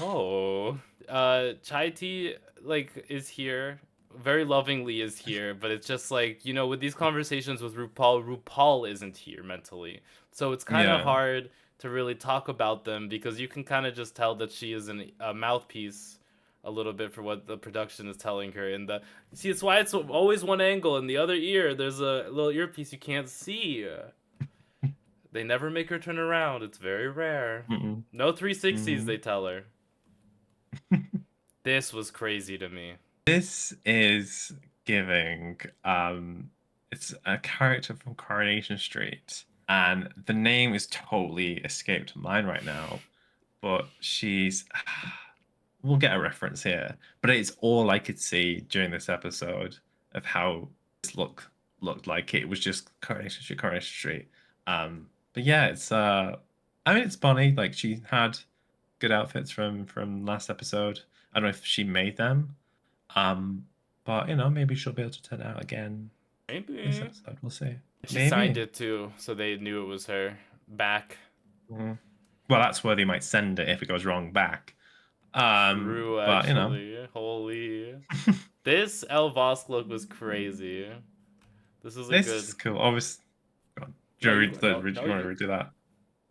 Oh, Chai Tea like is here. very lovingly is here, but it's just like, you know, with these conversations with RuPaul isn't here mentally. So it's kind of Yeah. hard to really talk about them because you can kind of just tell that she is a mouthpiece a little bit for what the production is telling her. And the see, it's why it's always one angle. In the other ear, there's a little earpiece you can't see. They never make her turn around. It's very rare. Mm-mm. No 360s, they Mm. tell her. This was crazy to me. This is giving it's a character from Coronation Street, and the name is totally escaped mine right now, but she's we'll get a reference here, but it's all I could see during this episode of how this looked like it was just Coronation Street, Coronation Street. But yeah, it's I mean it's Bonnie, like she had good outfits from last episode. I don't know if she made them. But you know, maybe she'll be able to turn out again this Maybe. episode. We'll see. She Maybe. signed it too, so they knew it was her. Back. Mhm. Well, that's where they might send it if it goes wrong back. True, But you know, actually. Holy. This El Vosk look was crazy. This is a this good. is cool. Obviously, do No, you you- want to no, read, no, you want to you- redo that?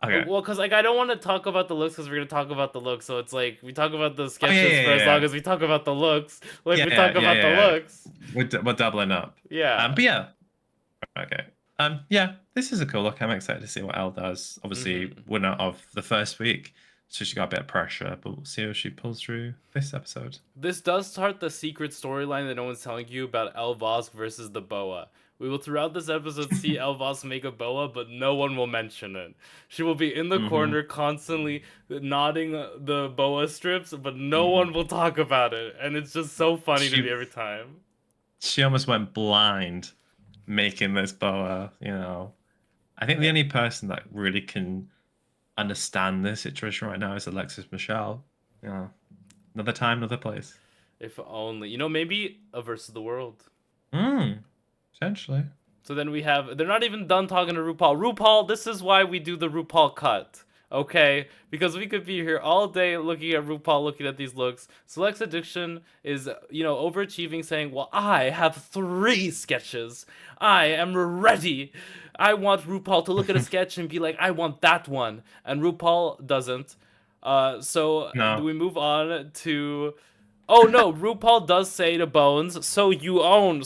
Okay. Well, because like I don't want to talk about the looks because we're gonna talk about the looks. So it's like we talk about the sketches yeah, for as yeah. long as we talk about the looks. Like Yeah, we talk yeah, about yeah, the yeah. looks. We're doubling up. Yeah. But yeah. Okay. Yeah, this is a cool look. I'm excited to see what Elle does. Obviously, winner of the first week, so she got a bit of pressure, but we'll see how she pulls through this episode. This does start the secret storyline that no one's telling you about El Vosk versus the boa. We will throughout this episode see El Vosk make a boa, but no one will mention it. She will be in the corner constantly nodding the boa strips, but no one will talk about it. And it's just so funny to me every time. She almost went blind making this boa, you know. I think the only person that really can understand this situation right now is Alexis Michelle. You know, another time, another place. If only. You know, maybe a versus the world. Potentially. So then we have, they're not even done talking to RuPaul. RuPaul, this is why we do the RuPaul cut. Okay? Because we could be here all day looking at RuPaul, looking at these looks. Select's addiction is, you know, overachieving, saying, well, I have 3 sketches. I am ready. I want RuPaul to look at a sketch and be like, I want that one. And RuPaul doesn't. So No. we move on to... Oh no, RuPaul does say to Bones, so you own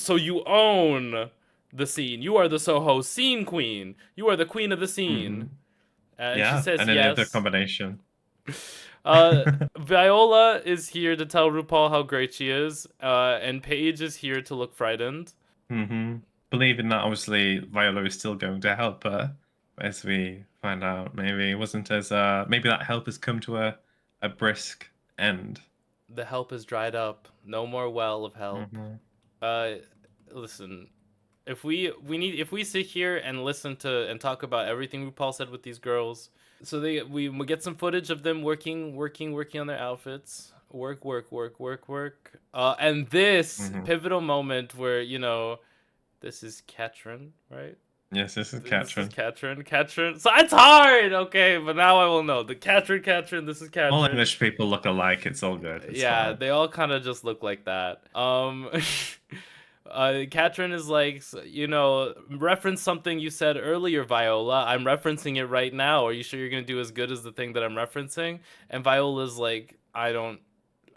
the scene. You are the Soho scene queen. You are the queen of the scene. And Yeah, she says and any other yes. combination. Viola is here to tell RuPaul how great she is, and Paige is here to look frightened. Believing that obviously Viola is still going to help her, as we find out. Maybe it wasn't as maybe that help has come to a brisk end. The help is dried up. No more well of help. Listen, if we sit here and listen to and talk about everything RuPaul said with these girls, so we get some footage of them working on their outfits, work, and this pivotal moment where, you know, this is Katrin, right? Yes, this is Katrin. Katrin. So it's hard, okay, but now I will know. The Katrin. This is Katrin. All English people look alike. It's all good. It's fine. They all kind of just look like that. Katrin is like, you know, reference something you said earlier, Viola. I'm referencing it right now. Are you sure you're gonna do as good as the thing that I'm referencing? And Viola's like, I don't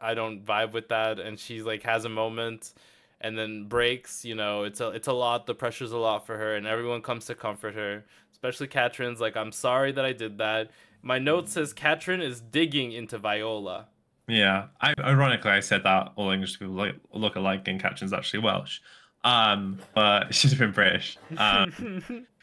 vibe with that. And she's like, has a moment, and then breaks. You know, it's a lot. The pressure's a lot for her, and everyone comes to comfort her. Especially Katrin's like, I'm sorry that I did that. My note says Katrin is digging into Viola. Yeah, ironically, I said that all English people look alike, and Katrin's actually Welsh. But she's been British. But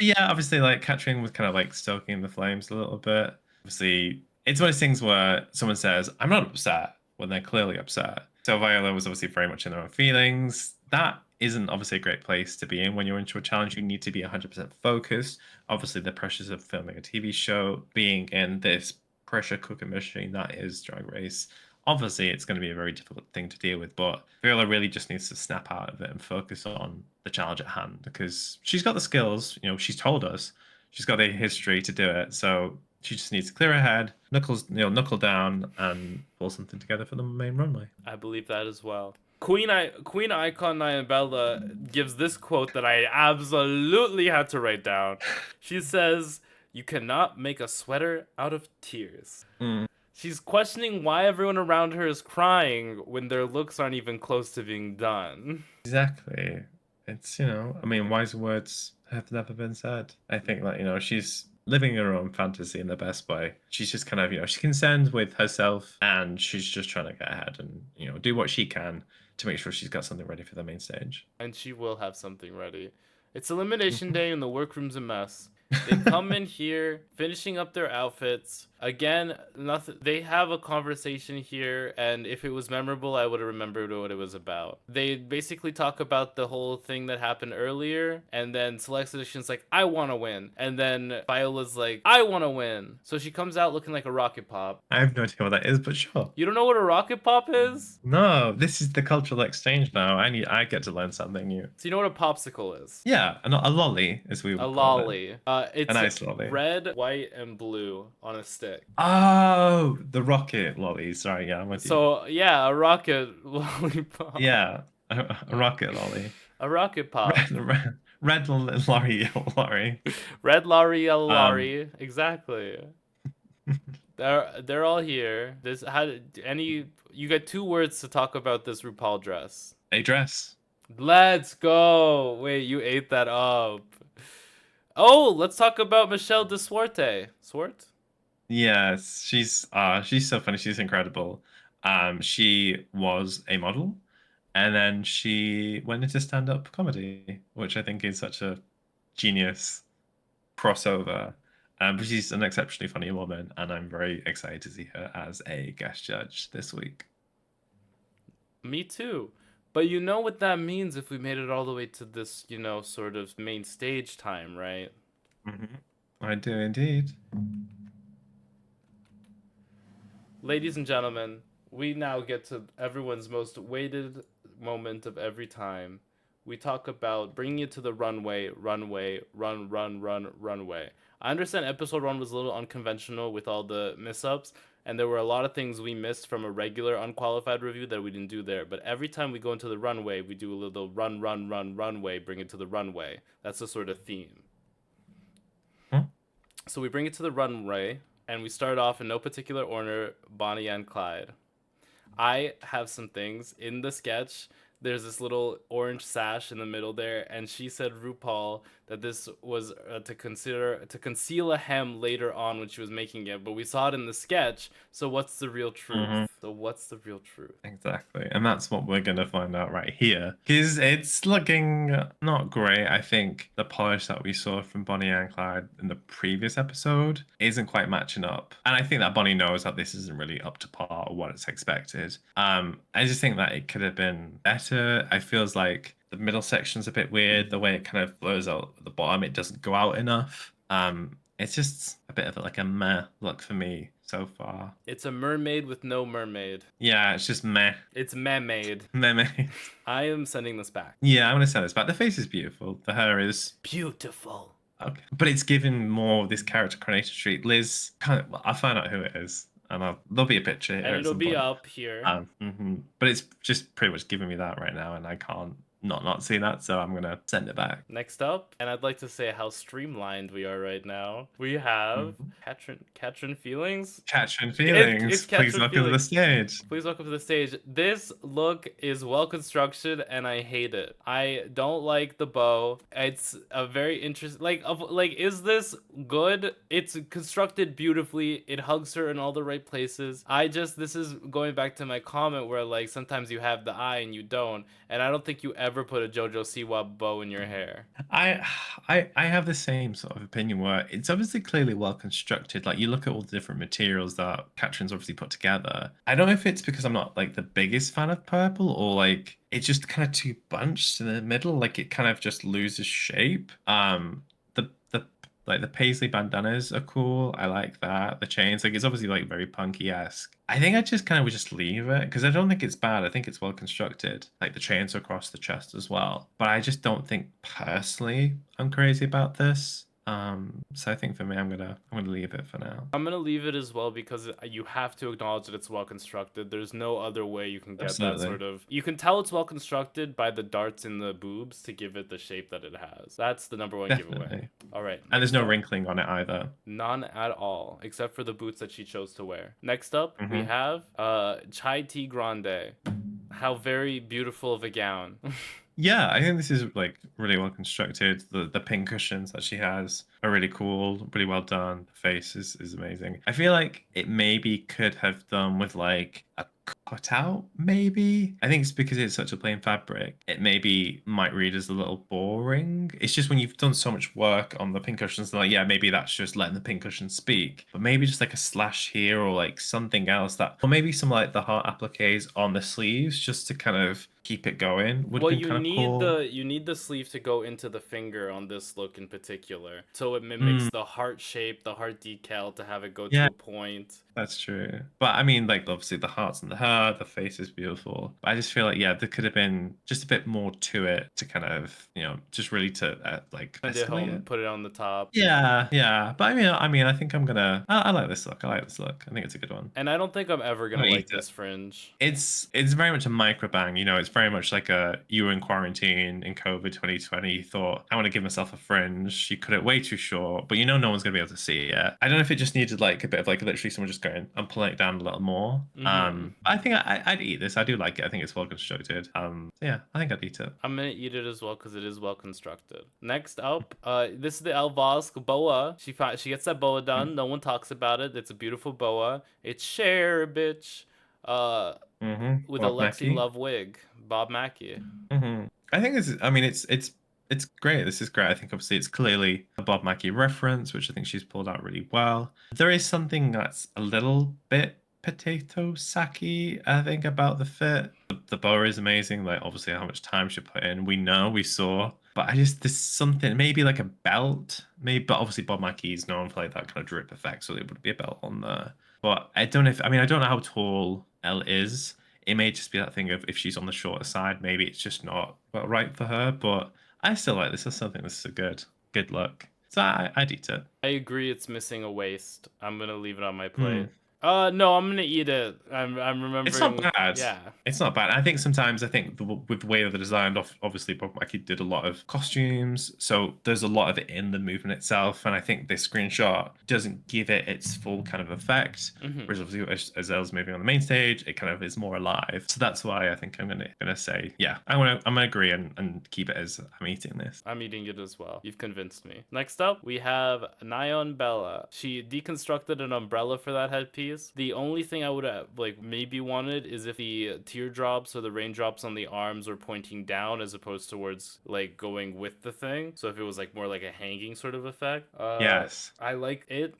yeah, obviously, like Katrin was kind of like stoking the flames a little bit. Obviously, it's one of those things where someone says, "I'm not upset," when they're clearly upset. So Viola was obviously very much in her own feelings. That isn't obviously a great place to be in when you're into a challenge. You need to be 100% focused. Obviously, the pressures of filming a TV show, being in this pressure cooker machine that is Drag Race. Obviously, it's going to be a very difficult thing to deal with, but Viola really just needs to snap out of it and focus on the challenge at hand, because she's got the skills. You know, she's told us she's got the history to do it. So she just needs to clear her head, knuckle down, and pull something together for the main runway. I believe that as well. Queen Icon Nyongbella gives this quote that I absolutely had to write down. She says, "You cannot make a sweater out of tears." Mm. She's questioning why everyone around her is crying when their looks aren't even close to being done. Exactly. It's, I mean, wise words have never been said. I think that, she's living her own fantasy in the best way. She's just kind of, she's concerned with herself and she's just trying to get ahead and, do what she can to make sure she's got something ready for the main stage. And she will have something ready. It's elimination day and the workroom's a mess. They come in here, finishing up their outfits. Again, nothing. They have a conversation here, and if it was memorable, I would have remembered what it was about. They basically talk about the whole thing that happened earlier, and then Select Edition's like, "I want to win," and then Viola's like, "I want to win." So she comes out looking like a rocket pop. I have no idea what that is, but sure. You don't know what a rocket pop is? No, this is the cultural exchange now. I get to learn something new. So you know what a popsicle is? Yeah, a lolly, as we would A call it. lolly. It's a nice lolly. Red, white, and blue on a stick. Oh, the rocket lolly. Sorry, yeah, I'm with you. So yeah, a rocket lollipop. Yeah, a rocket lolly. A rocket pop. Red lorry, yellow lorry. Red lorry, yellow lorry. Exactly. They're all here. You got 2 words to talk about this RuPaul dress. A dress. Let's go. Wait, you ate that up. Oh, let's talk about Michelle de Suerte. Swart? Yes, she's so funny. She's incredible. She was a model, and then she went into stand-up comedy, which I think is such a genius crossover. But she's an exceptionally funny woman, and I'm very excited to see her as a guest judge this week. Me too. But you know what that means if we made it all the way to this, sort of main stage time, right? Mm-hmm. I do indeed. Ladies and gentlemen, we now get to everyone's most waited moment of every time. We talk about bringing it to the runway, runway. I understand episode 1 was a little unconventional with all the miss-ups, and there were a lot of things we missed from a regular Unqualified review that we didn't do there. But every time we go into the runway, we do a little runway, bring it to the runway. That's the sort of theme. So we bring it to the runway, and we start off in no particular order, Bonnie and Clyde. I have some things in the sketch. There's this little orange sash in the middle there, and she said RuPaul that this was to conceal a hem later on when she was making it, but we saw it in the sketch. So what's the real truth? Mm-hmm. So what's the real truth? Exactly, and that's what we're gonna find out right here, because it's looking not great. I think the polish that we saw from Bonnie and Clyde in the previous episode isn't quite matching up, and I think that Bonnie knows that this isn't really up to par or what it's expected. I just think that it could have been better. I feels like the middle section's a bit weird. The way it kind of blows out at the bottom, it doesn't go out enough. It's just a bit of like a meh look for me so far. It's a mermaid with no mermaid. Yeah, it's just meh. It's meh-made. Meh-made. I am sending this back. Yeah, I'm gonna send this back. The face is beautiful. The hair is beautiful. Okay, but it's giving more of this character Coronation Street. Liz, I'll find out who it is. And there'll be a picture here. And it'll be up here. But it's just pretty much giving me that right now, and I can't not see that, so I'm gonna send it back. Next up, and I'd like to say how streamlined we are right now. We have Katrin Feelings. Katrin Feelings. It's Please welcome to the stage. Please welcome to the stage. This look is well constructed, and I hate it. I don't like the bow. It's a very interesting. Is this good? It's constructed beautifully. It hugs her in all the right places. This is going back to my comment where sometimes you have the eye and you don't, and I don't think you ever put a JoJo Siwa bow in your hair. I have the same sort of opinion where it's obviously clearly well constructed. Like, you look at all the different materials that Katrin's obviously put together. I don't know if it's because I'm not the biggest fan of purple, or it's just kind of too bunched in the middle. It kind of just loses shape. The paisley bandanas are cool. I like that. The chains, it's obviously very punky-esque. I think I just kind of would just leave it, because I don't think it's bad. I think it's well constructed. The chains across the chest as well. But I just don't think personally I'm crazy about this. So I think for me, I'm gonna leave it for now. I'm gonna leave it as well because you have to acknowledge that it's well constructed. There's no other way you can get that Absolutely. sort of. You can tell it's well constructed by the darts in the boobs to give it the shape that it has. That's the number one giveaway. Definitely. All right, And there's next no up. wrinkling on it either. None at all, except for the boots that she chose to wear. Next up, we Mm-hmm. have Chai Tea Grande. How very beautiful of a gown. Yeah, I think this is like really well constructed. The pin cushions that she has are really cool, really well done. The face is amazing. I feel like it maybe could have done with like a cutout, maybe. I think it's because it's such a plain fabric. It maybe might read as a little boring. It's just when you've done so much work on the pin cushions, like, yeah, maybe that's just letting the pin cushion speak. But maybe just like a slash here or like something else that, or maybe some like the heart appliques on the sleeves just to kind of keep it going would Well, have been kind of cool. you need the sleeve to go into the finger on this look in particular, so it mimics the heart shape, the heart decal to have it go to Yeah, a point. that's true. But I mean, like, obviously the hearts and the hair, the face is beautiful. But I just feel like, yeah, there could have been just a bit more to it to kind of, just really to like Send it escalate home, it. put it on the top. Yeah, yeah. But I think I'm gonna. I like this look. I like this look. I think it's a good one. And I don't think I'm ever I'm gonna gonna like eat it. this fringe. It's very much a micro bang. It's very much like you were in quarantine in COVID 2020. You thought, I want to give myself a fringe. You cut it way too short, but no one's gonna be able to see it. I don't know if it just needed like a bit of like literally someone just going and pulling it down a little more. I think I'd eat this. I do like it. I think it's well constructed. So yeah, I think I'd eat it. I'm gonna eat it as well because it is well constructed. Next up, this is the Elvask boa. She gets that boa done. No one talks about it. It's a beautiful boa. It's Cher, bitch. With a Bob Lexi Mackie. Love wig, Bob Mackie. I think this is. I mean, it's great. This is great. I think obviously it's clearly a Bob Mackie reference, which I think she's pulled out really well. There is something that's a little bit potato sacky, I think, about the fit. The bow is amazing. Like obviously how much time she put in. We saw. But there's something, maybe like a belt, maybe. But obviously Bob Mackie is known for like that kind of drip effect, so it would be a belt on there. But I don't know if I don't know how tall Elle is. It may just be that thing of if she's on the shorter side, maybe it's just not well right for her. But I still like this. I still think this is a good look. So I'd eat it. I agree. It's missing a waist. I'm gonna leave it on my Hmm. plate. No, I'm gonna eat it. I'm remembering. It's not bad. Yeah. It's not bad. I think sometimes with the way that they're designed, obviously Bob Mackie did a lot of costumes, so there's a lot of it in the movement itself. And I think this screenshot doesn't give it its full kind of effect. Whereas obviously as Elle's moving on the main stage, it kind of is more alive. So that's why I think I'm gonna say, yeah, I'm gonna agree and keep it as I'm eating this. I'm eating it as well. You've convinced me. Next up, we have nyongbella. She deconstructed an umbrella for that headpiece. The only thing I would have maybe wanted is if the teardrops or the raindrops on the arms were pointing down as opposed towards like going with the thing. So if it was like more like a hanging sort of effect. Yes. I like it.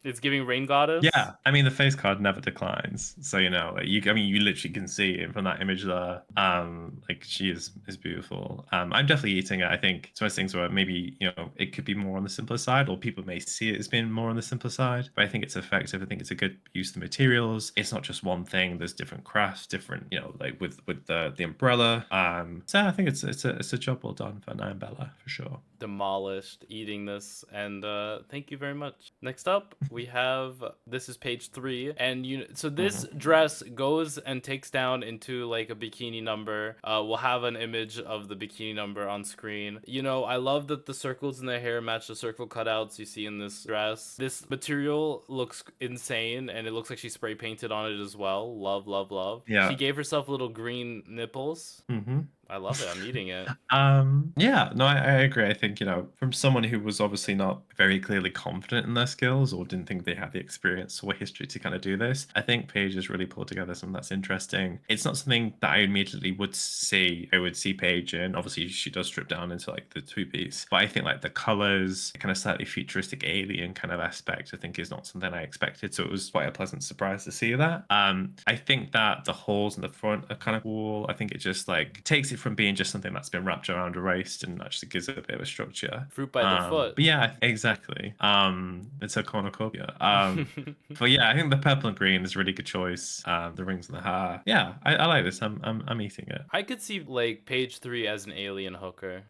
It's giving rain goddess. Yeah, I mean the face card never declines, so you literally can see it from that image there. Like she is beautiful. I'm definitely eating it. I think it's one of those things where maybe it could be more on the simpler side, or people may see it as being more on the simpler side. But I think it's effective. I think it's a good use of the materials. It's not just one thing. There's different crafts, different like with the umbrella. So I think it's a job well done for nyongbella for sure. Demolished eating this, and thank you very much. Next up, we have this is page 3, and so this dress goes and takes down into like a bikini number. We'll have an image of the bikini number on screen. I love that the circles in the hair match the circle cutouts you see in this dress. This material looks insane, and it looks like she spray painted on it as well. Love, love, love. Yeah. She gave herself little green nipples. I love it. I'm eating it. Yeah, no, I agree. I think, from someone who was obviously not very clearly confident in their skills or didn't think they had the experience or history to kind of do this, I think Paige has really pulled together something that's interesting. It's not something that I immediately would see. I would see Paige in. Obviously, she does strip down into like the two-piece, but I think like the colors, kind of slightly futuristic alien kind of aspect, I think is not something I expected. So it was quite a pleasant surprise to see that. I think that the holes in the front are kind of cool. I think it just like takes it from being just something that's been wrapped around a waist and actually gives it a bit of a structure. Fruit by the foot. But yeah, exactly. It's a cornucopia. But yeah, I think the purple and green is a really good choice. The rings and the hair. Yeah, I like this. I'm eating it. I could see like page 3 as an alien hooker.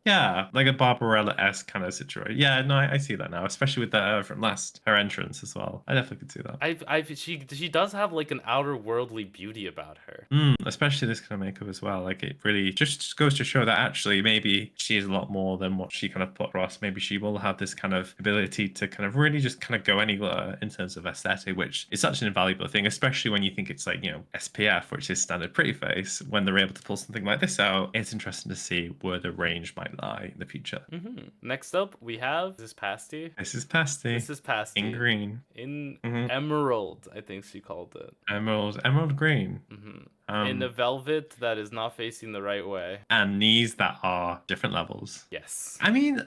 Yeah, like a Barbarella-esque kind of situation. Yeah, no, I see that now, especially with the from last her entrance as well. I definitely could see that. She does have like an outer worldly beauty about her. Especially this kind of makeup as well. Like it really just goes to show that actually maybe she is a lot more than what she kind of put across. Maybe she will have this kind of ability to kind of really just kind of go anywhere in terms of aesthetic, which is such an invaluable thing, especially when you think it's like, SPF, which is standard pretty face. When they're able to pull something like this out, it's interesting to see where the range might lie in the future. Next up, we have this pasty. This is pasty. This is pasty in green. In emerald, I think she called it. Emerald green. In a velvet that is not facing the right way. And knees that are different levels. Yes. I mean,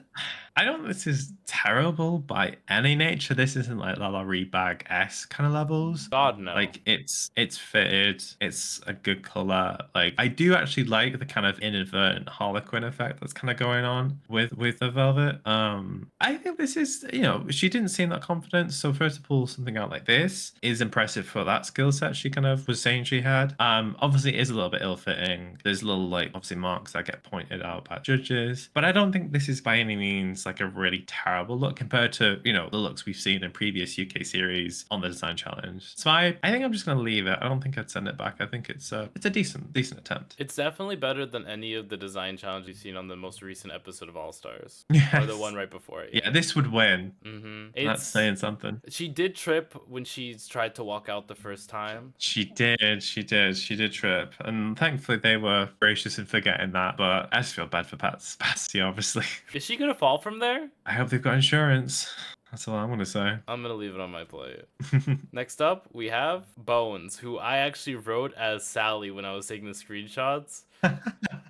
I don't think this is terrible by any nature. This isn't like La La Rebag S kind of levels. God, no. Like it's fitted. It's a good color. Like I do actually like the kind of inadvertent Harlequin effect that's kind of going on with the velvet. I think this is, she didn't seem that confident. So for her to pull something out like this is impressive for that skill set she kind of was saying she had. Obviously it is a little bit ill-fitting. There's little like obviously marks that get pointed out by judges, but I don't think this is by any means like a really terrible look compared to the looks we've seen in previous UK series on the design challenge. So I think I'm just gonna leave it. I don't think I'd send it back. I think it's a decent attempt. It's definitely better than any of the design challenges you've seen on the most recent episode of All Stars. Yes. Or the one right before it. Yeah, this would win. That's saying something. She did trip when she tried to walk out the first time. She did trip, and thankfully they were gracious in forgetting that. But I just feel bad for Pasty, obviously. Is she gonna fall from there? I hope they've got insurance. That's all I'm gonna say. I'm gonna leave it on my plate. Next up, we have Bones, who I actually wrote as Sally when I was taking the screenshots.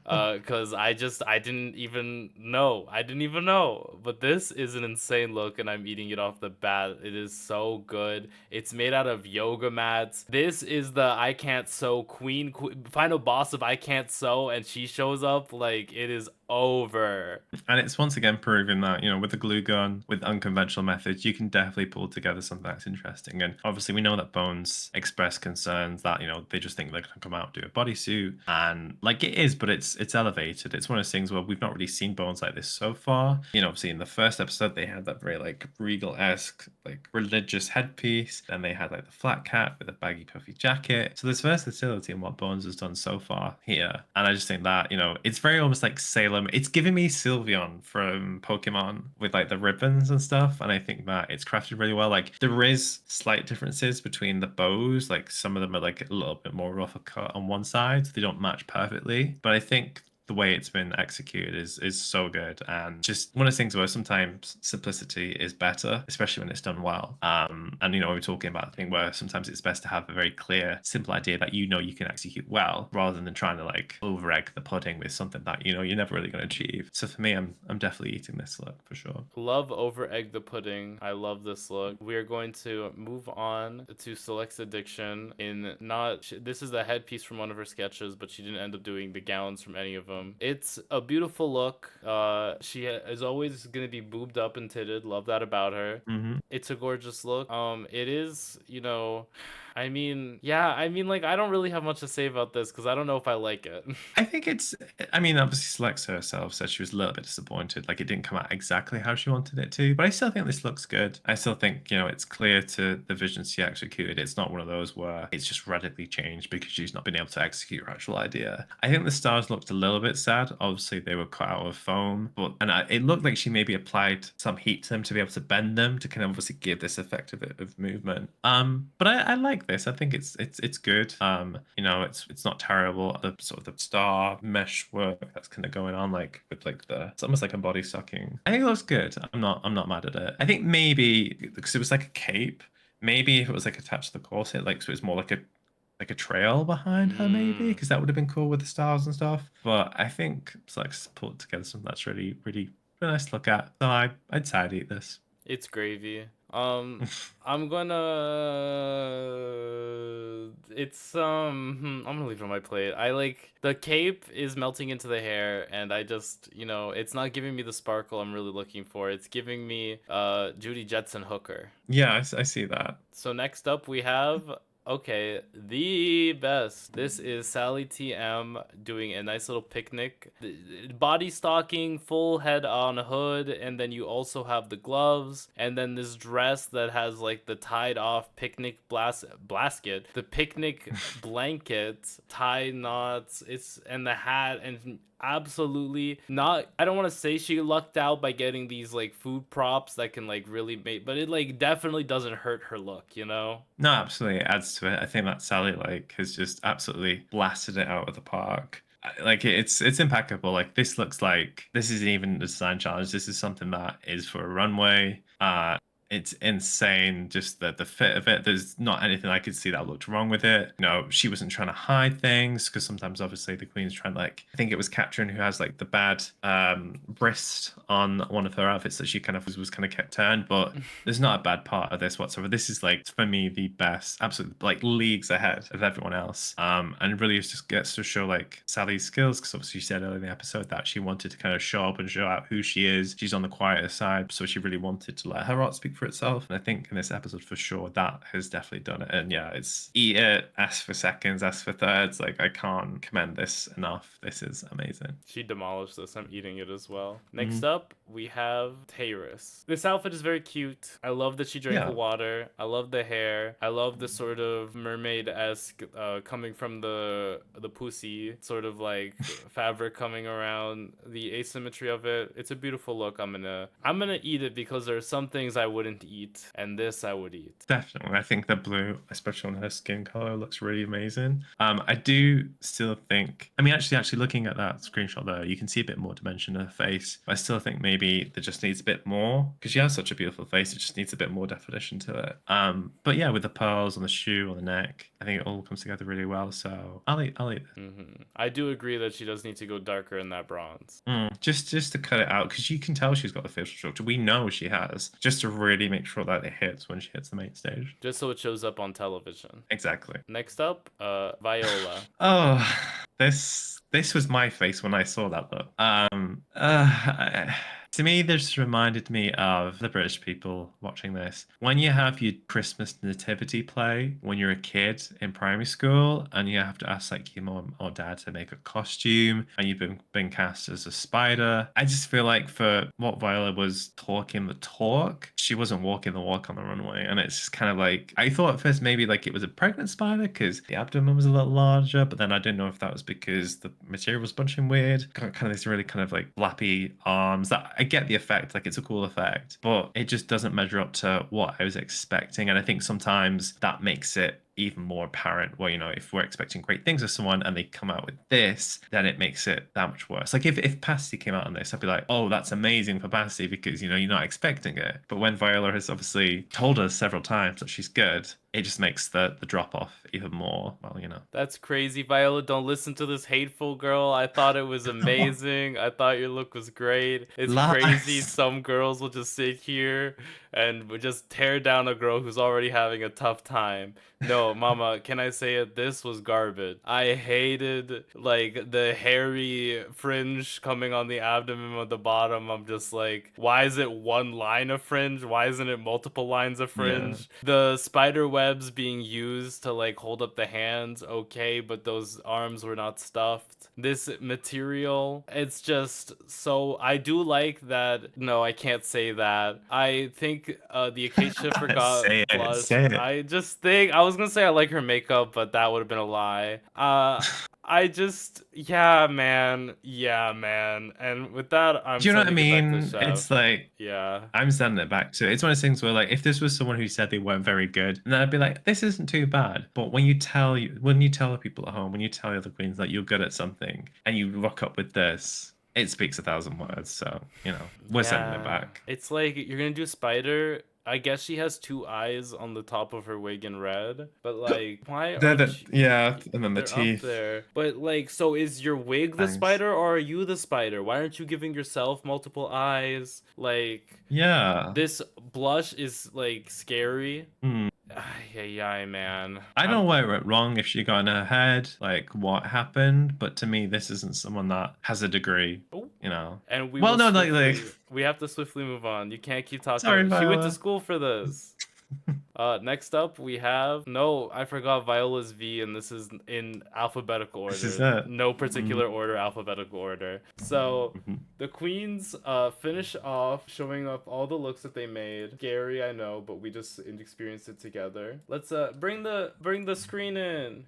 Because I didn't even know. But this is an insane look, and I'm eating it off the bat. It is so good. It's made out of yoga mats. This is the I can't sew queen final boss of I can't sew, and she shows up. Like, it is over. And it's once again proving that, with the glue gun, with unconventional methods, you can definitely pull together something that's interesting. And obviously we know that Bones expressed concerns that, they just think they're going to come out and do a bodysuit. And like it is, but it's elevated. It's one of those things where we've not really seen Bones like this so far. Obviously in the first episode, they had that very like regal-esque, like religious headpiece. Then they had like the flat cap with a baggy puffy jacket. So there's versatility in what Bones has done so far here. And I just think that, it's very almost like Salem. It's giving me Sylveon from Pokemon with like the ribbons and stuff. And I think that it's crafted really well. Like there is slight differences between the bows. Like some of them are like a little bit more rough cut on one side. So they don't match perfectly. But I think the way it's been executed is so good, and just one of those things where sometimes simplicity is better, especially when it's done well. And we're talking about the thing where sometimes it's best to have a very clear, simple idea that you can execute well, rather than trying to like over egg the pudding with something that you're never really going to achieve. So for me, I'm definitely eating this look for sure. Love over egg the pudding. I love this look. We are going to move on to Select's Addiction. This is the headpiece from one of her sketches, but she didn't end up doing the gowns from any of them. It's a beautiful look. She is always gonna be boobed up and titted. Love that about her. It's a gorgeous look. It is, I mean, like, I don't really have much to say about this because I don't know if I like it. I think obviously Select herself said she was a little bit disappointed. Like, it didn't come out exactly how she wanted it to, but I still think this looks good. I still think, it's clear to the vision she executed. It's not one of those where it's just radically changed because she's not been able to execute her actual idea. I think the stars looked a little bit sad. Obviously, they were cut out of foam, it looked like she maybe applied some heat to them to be able to bend them to kind of obviously give this effect of movement. But I like this. I think it's good. It's not terrible. The sort of the star mesh work that's kind of going on, like with like it's almost like a body sucking. I think it looks good. I'm not mad at it. I think maybe because it was like a cape, maybe if it was like attached to the corset, like so it's more like a trail behind her, maybe, because that would have been cool with the stars and stuff. But I think it's like put together something that's really, really, really nice to look at. So I'd say I'd eat this. It's gravy. I'm gonna. It's I'm gonna leave it on my plate. I like the cape is melting into the hair, and I just it's not giving me the sparkle I'm really looking for. It's giving me Judy Jetson Hooker. Yeah, I see that. So next up we have okay, the best. This is Sally TM doing a nice little picnic. Body stocking, full head on hood, and then you also have the gloves, and then this dress that has like the tied off picnic blanket, the picnic blanket, tie knots, and the hat, and absolutely not. I don't want to say she lucked out by getting these like food props that can like really make, but it like definitely doesn't hurt her look, you know? No, absolutely, it adds to it. I think that Sally like has just absolutely blasted it out of the park. Like it's impeccable. Like this looks like this isn't even a design challenge. This is something that is for a runway. It's insane, just the fit of it. There's not anything I could see that looked wrong with it. She wasn't trying to hide things, because sometimes obviously the queen's trying, like, I think it was Katrin who has like the bad wrist on one of her outfits that she kind of was kind of kept turned, but there's not a bad part of this whatsoever. This is like, for me, the best, absolutely like leagues ahead of everyone else. And it really just gets to show like Sally's skills, because obviously she said earlier in the episode that she wanted to kind of show up and show out who she is. She's on the quieter side, so she really wanted to let her art speak for itself. And I think in this episode for sure that has definitely done it. And yeah, it's eat it, ask for seconds, ask for thirds. Like, I can't commend this enough. This is amazing. She demolished this. I'm eating it as well. Next up, we have Tayrus. This outfit is very cute. I love that she drank the water. I love the hair. I love the sort of mermaid-esque coming from the pussy, sort of like fabric coming around, the asymmetry of it. It's a beautiful look. I'm gonna eat it, because there are some things I wouldn't eat, and this I would eat. Definitely. I think the blue, especially on her skin color, looks really amazing. I do still think, I mean, actually looking at that screenshot there, you can see a bit more dimension in her face. I still think maybe there just needs a bit more, because she has such a beautiful face. It just needs a bit more definition to it. But yeah, with the pearls on the shoe, on the neck, I think it all comes together really well. So I'll eat it. I do agree that she does need to go darker in that bronze. Just to cut it out, because you can tell she's got the facial structure. We know she has, just to really make sure that it hits when she hits the main stage. Just so it shows up on television. Exactly. Next up, Viola. Oh, this was my face when I saw that look. To me, this reminded me of the British people watching this. When you have your Christmas nativity play when you're a kid in primary school, and you have to ask like your mom or dad to make a costume, and you've been cast as a spider. I just feel like for what Viola was talking the talk, she wasn't walking the walk on the runway. And it's just kind of like, I thought at first maybe like it was a pregnant spider because the abdomen was a little larger, but then I didn't know if that was because the material was bunching weird. Kind of this really kind of like flappy arms. That I get the effect, like it's a cool effect, but it just doesn't measure up to what I was expecting. And I think sometimes that makes it even more apparent where, if we're expecting great things of someone and they come out with this, then it makes it that much worse. Like if Pasty came out on this, I'd be like, oh, that's amazing for Pasty, because you're not expecting it. But when Viola has obviously told us several times that she's good, it just makes the drop off even more. Well, That's crazy, Viola. Don't listen to this hateful girl. I thought it was amazing. I thought your look was great. It's crazy. Some girls will just sit here and would just tear down a girl who's already having a tough time. No, mama, can I say it? This was garbage. I hated like the hairy fringe coming on the abdomen at the bottom. I'm just like, why is it one line of fringe? Why isn't it multiple lines of fringe? Yeah. The spider webs being used to like hold up the hands, okay, but those arms were not stuffed. This material, it's just so, I do like that. No, I can't say that. I think the Acacia forgot plus. I just think I was gonna say I like her makeup, but that would have been a lie. I just, yeah, man. And with that, I'm. Do you know what I mean? It's like, yeah, I'm sending it back to. It's one of those things where, like, if this was someone who said they weren't very good, then I'd be like, this isn't too bad. But when you tell the people at home, when you tell the other queens that you're good at something, and you rock up with this, it speaks 1,000 words. So we're sending it back. It's like you're gonna do Spider. I guess she has two eyes on the top of her wig in red, but like, why They're aren't you? yeah, and then the They're up teeth. there. But like, so is your wig the Thanks. spider or are you the spider? Why aren't you giving yourself multiple eyes? Like, Yeah. this blush is like scary. Hmm. Yeah, man. I don't know where it went wrong, if she got in her head, like what happened, but to me, this isn't someone that has a degree, Oh, you know. and we Well, will no, like swiftly. We have to swiftly move on. You can't keep talking. sorry, She went to Viola. school for this. Next up we have no, I forgot Viola's V, and this is in alphabetical This is order. it. No particular order, alphabetical order. So Mhm. the queens finish off showing up all the looks that they made. Scary, I know, but we just experienced it together. Let's bring the screen in.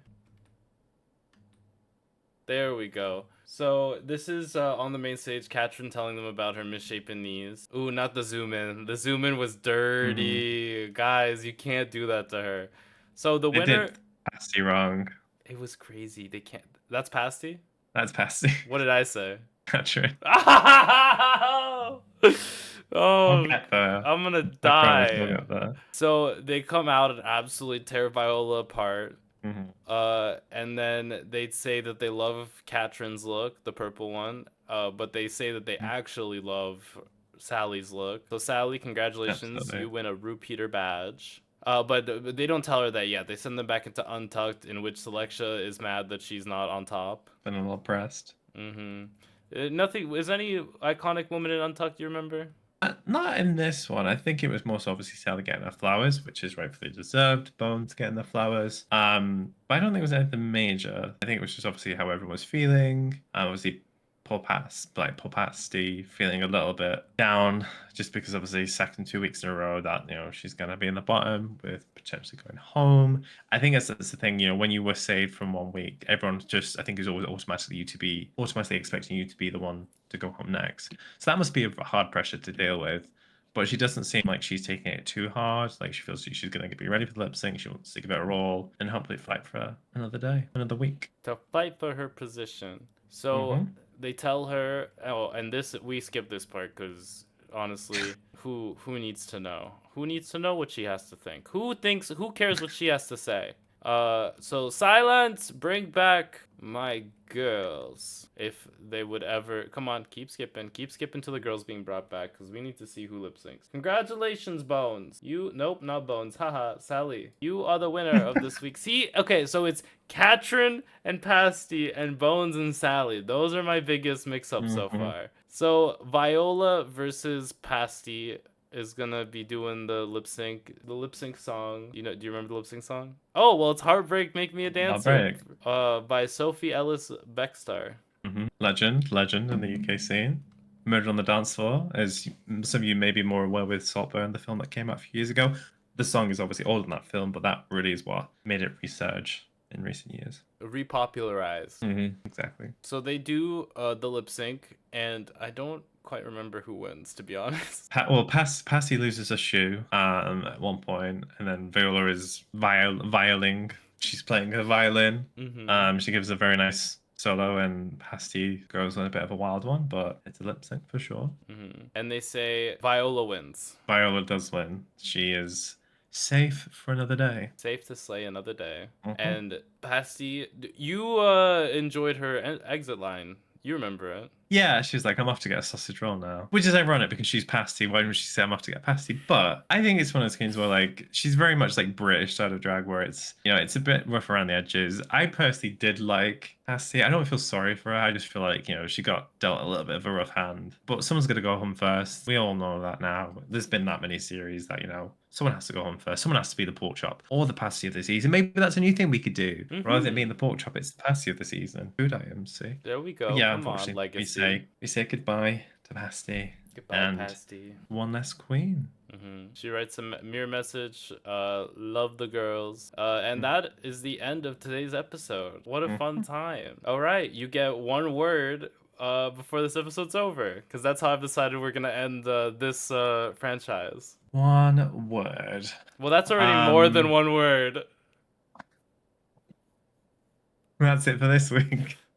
There we go. So this is on the main stage, Katrin telling them about her misshapen knees. Ooh, not the zoom in. The zoom in was dirty. Guys, you can't do that to her. So the They winner, did pasty wrong. it was crazy. They can't. That's pasty? That's pasty. What did I say? Katrin. I'll Oh, get there. I'm gonna I promise we'll die. get there. So they come out and absolutely tear Viola apart. Mhm. And then they'd say that they love Katrin's look, the purple one. But they say that they actually love Sally's look. So Sally, congratulations, Absolutely. you win a Repeater badge. But they don't tell her that yet. They send them back into Untucked, in which Selexia is mad that she's not on top. Been a little pressed. Nothing. Is any iconic woman in Untucked you remember? Not in this one. I think it was more so obviously Sally getting her flowers, which is rightfully deserved. Bones getting their flowers. But I don't think it was anything major. I think it was just obviously how everyone was feeling. Obviously, poor Pasty feeling a little bit down, just because obviously second 2 weeks in a row that she's gonna be in the bottom with potentially going home. I think that's the thing. When you were saved from 1 week, everyone just I think is always automatically expecting you to be the one to go home next. So that must be a hard pressure to deal with. But she doesn't seem like she's taking it too hard. Like she feels she's going to be ready for the lip sync. She wants to give it a all and hopefully fight for another day, another week. To fight for her position. So they tell her, oh, and this we skip this part because honestly, who needs to know? Who needs to know what she has to think? Who cares what she has to say? So silence, bring back my girls. If they would ever, come on, keep skipping to the girls being brought back because we need to see who lip syncs. Congratulations, Bones. Nope, not Bones. Haha, Sally. You are the winner of this week. See, okay, so it's Katrin and Pasty and Bones and Sally. Those are my biggest mix-ups so far. So Viola versus Pasty is gonna be doing the lip sync song. Do you remember the lip sync song? Oh, well, it's Heartbreak Make Me a Dancer. By Sophie Ellis Bextor. Legend in the UK scene. Murder on the Dance Floor, as some of you may be more aware with Saltburn, the film that came out a few years ago. The song is obviously older than that film, but that really is what made it resurge in recent years. Repopularized. Exactly. So they do the lip sync, and I don't quite remember who wins, to be honest. Passy loses a shoe at one point, and then Viola is violing. She's playing her violin. She gives a very nice solo, and Pasty goes on a bit of a wild one, but it's a lip sync for sure. And they say Viola wins. Viola does win. She is safe for another day. Safe to slay another day. And Pasty, you enjoyed her exit line. You remember it. Yeah, she's like, I'm off to get a sausage roll now. Which is ironic because she's pasty. Why would she say I'm off to get pasty? But I think it's one of those things where like she's very much like British side of drag where it's it's a bit rough around the edges. I personally did like pasty. I don't feel sorry for her. I just feel like, she got dealt a little bit of a rough hand. But someone's gonna go home first. We all know that now. There's been that many series that, someone has to go home first. Someone has to be the pork chop or the pasty of the season. Maybe that's a new thing we could do. Rather than being the pork chop, it's the pasty of the season. Food items, see. There we go. Yeah, come on, legacy. We say goodbye to Pasty. Goodbye, and Pasty. One less queen. She writes a mirror message. Love the girls. And that is the end of today's episode. What a fun time. All right, you get one word before this episode's over, because that's how I've decided we're gonna end this franchise. One word. Well, that's already more than one word. That's it for this week.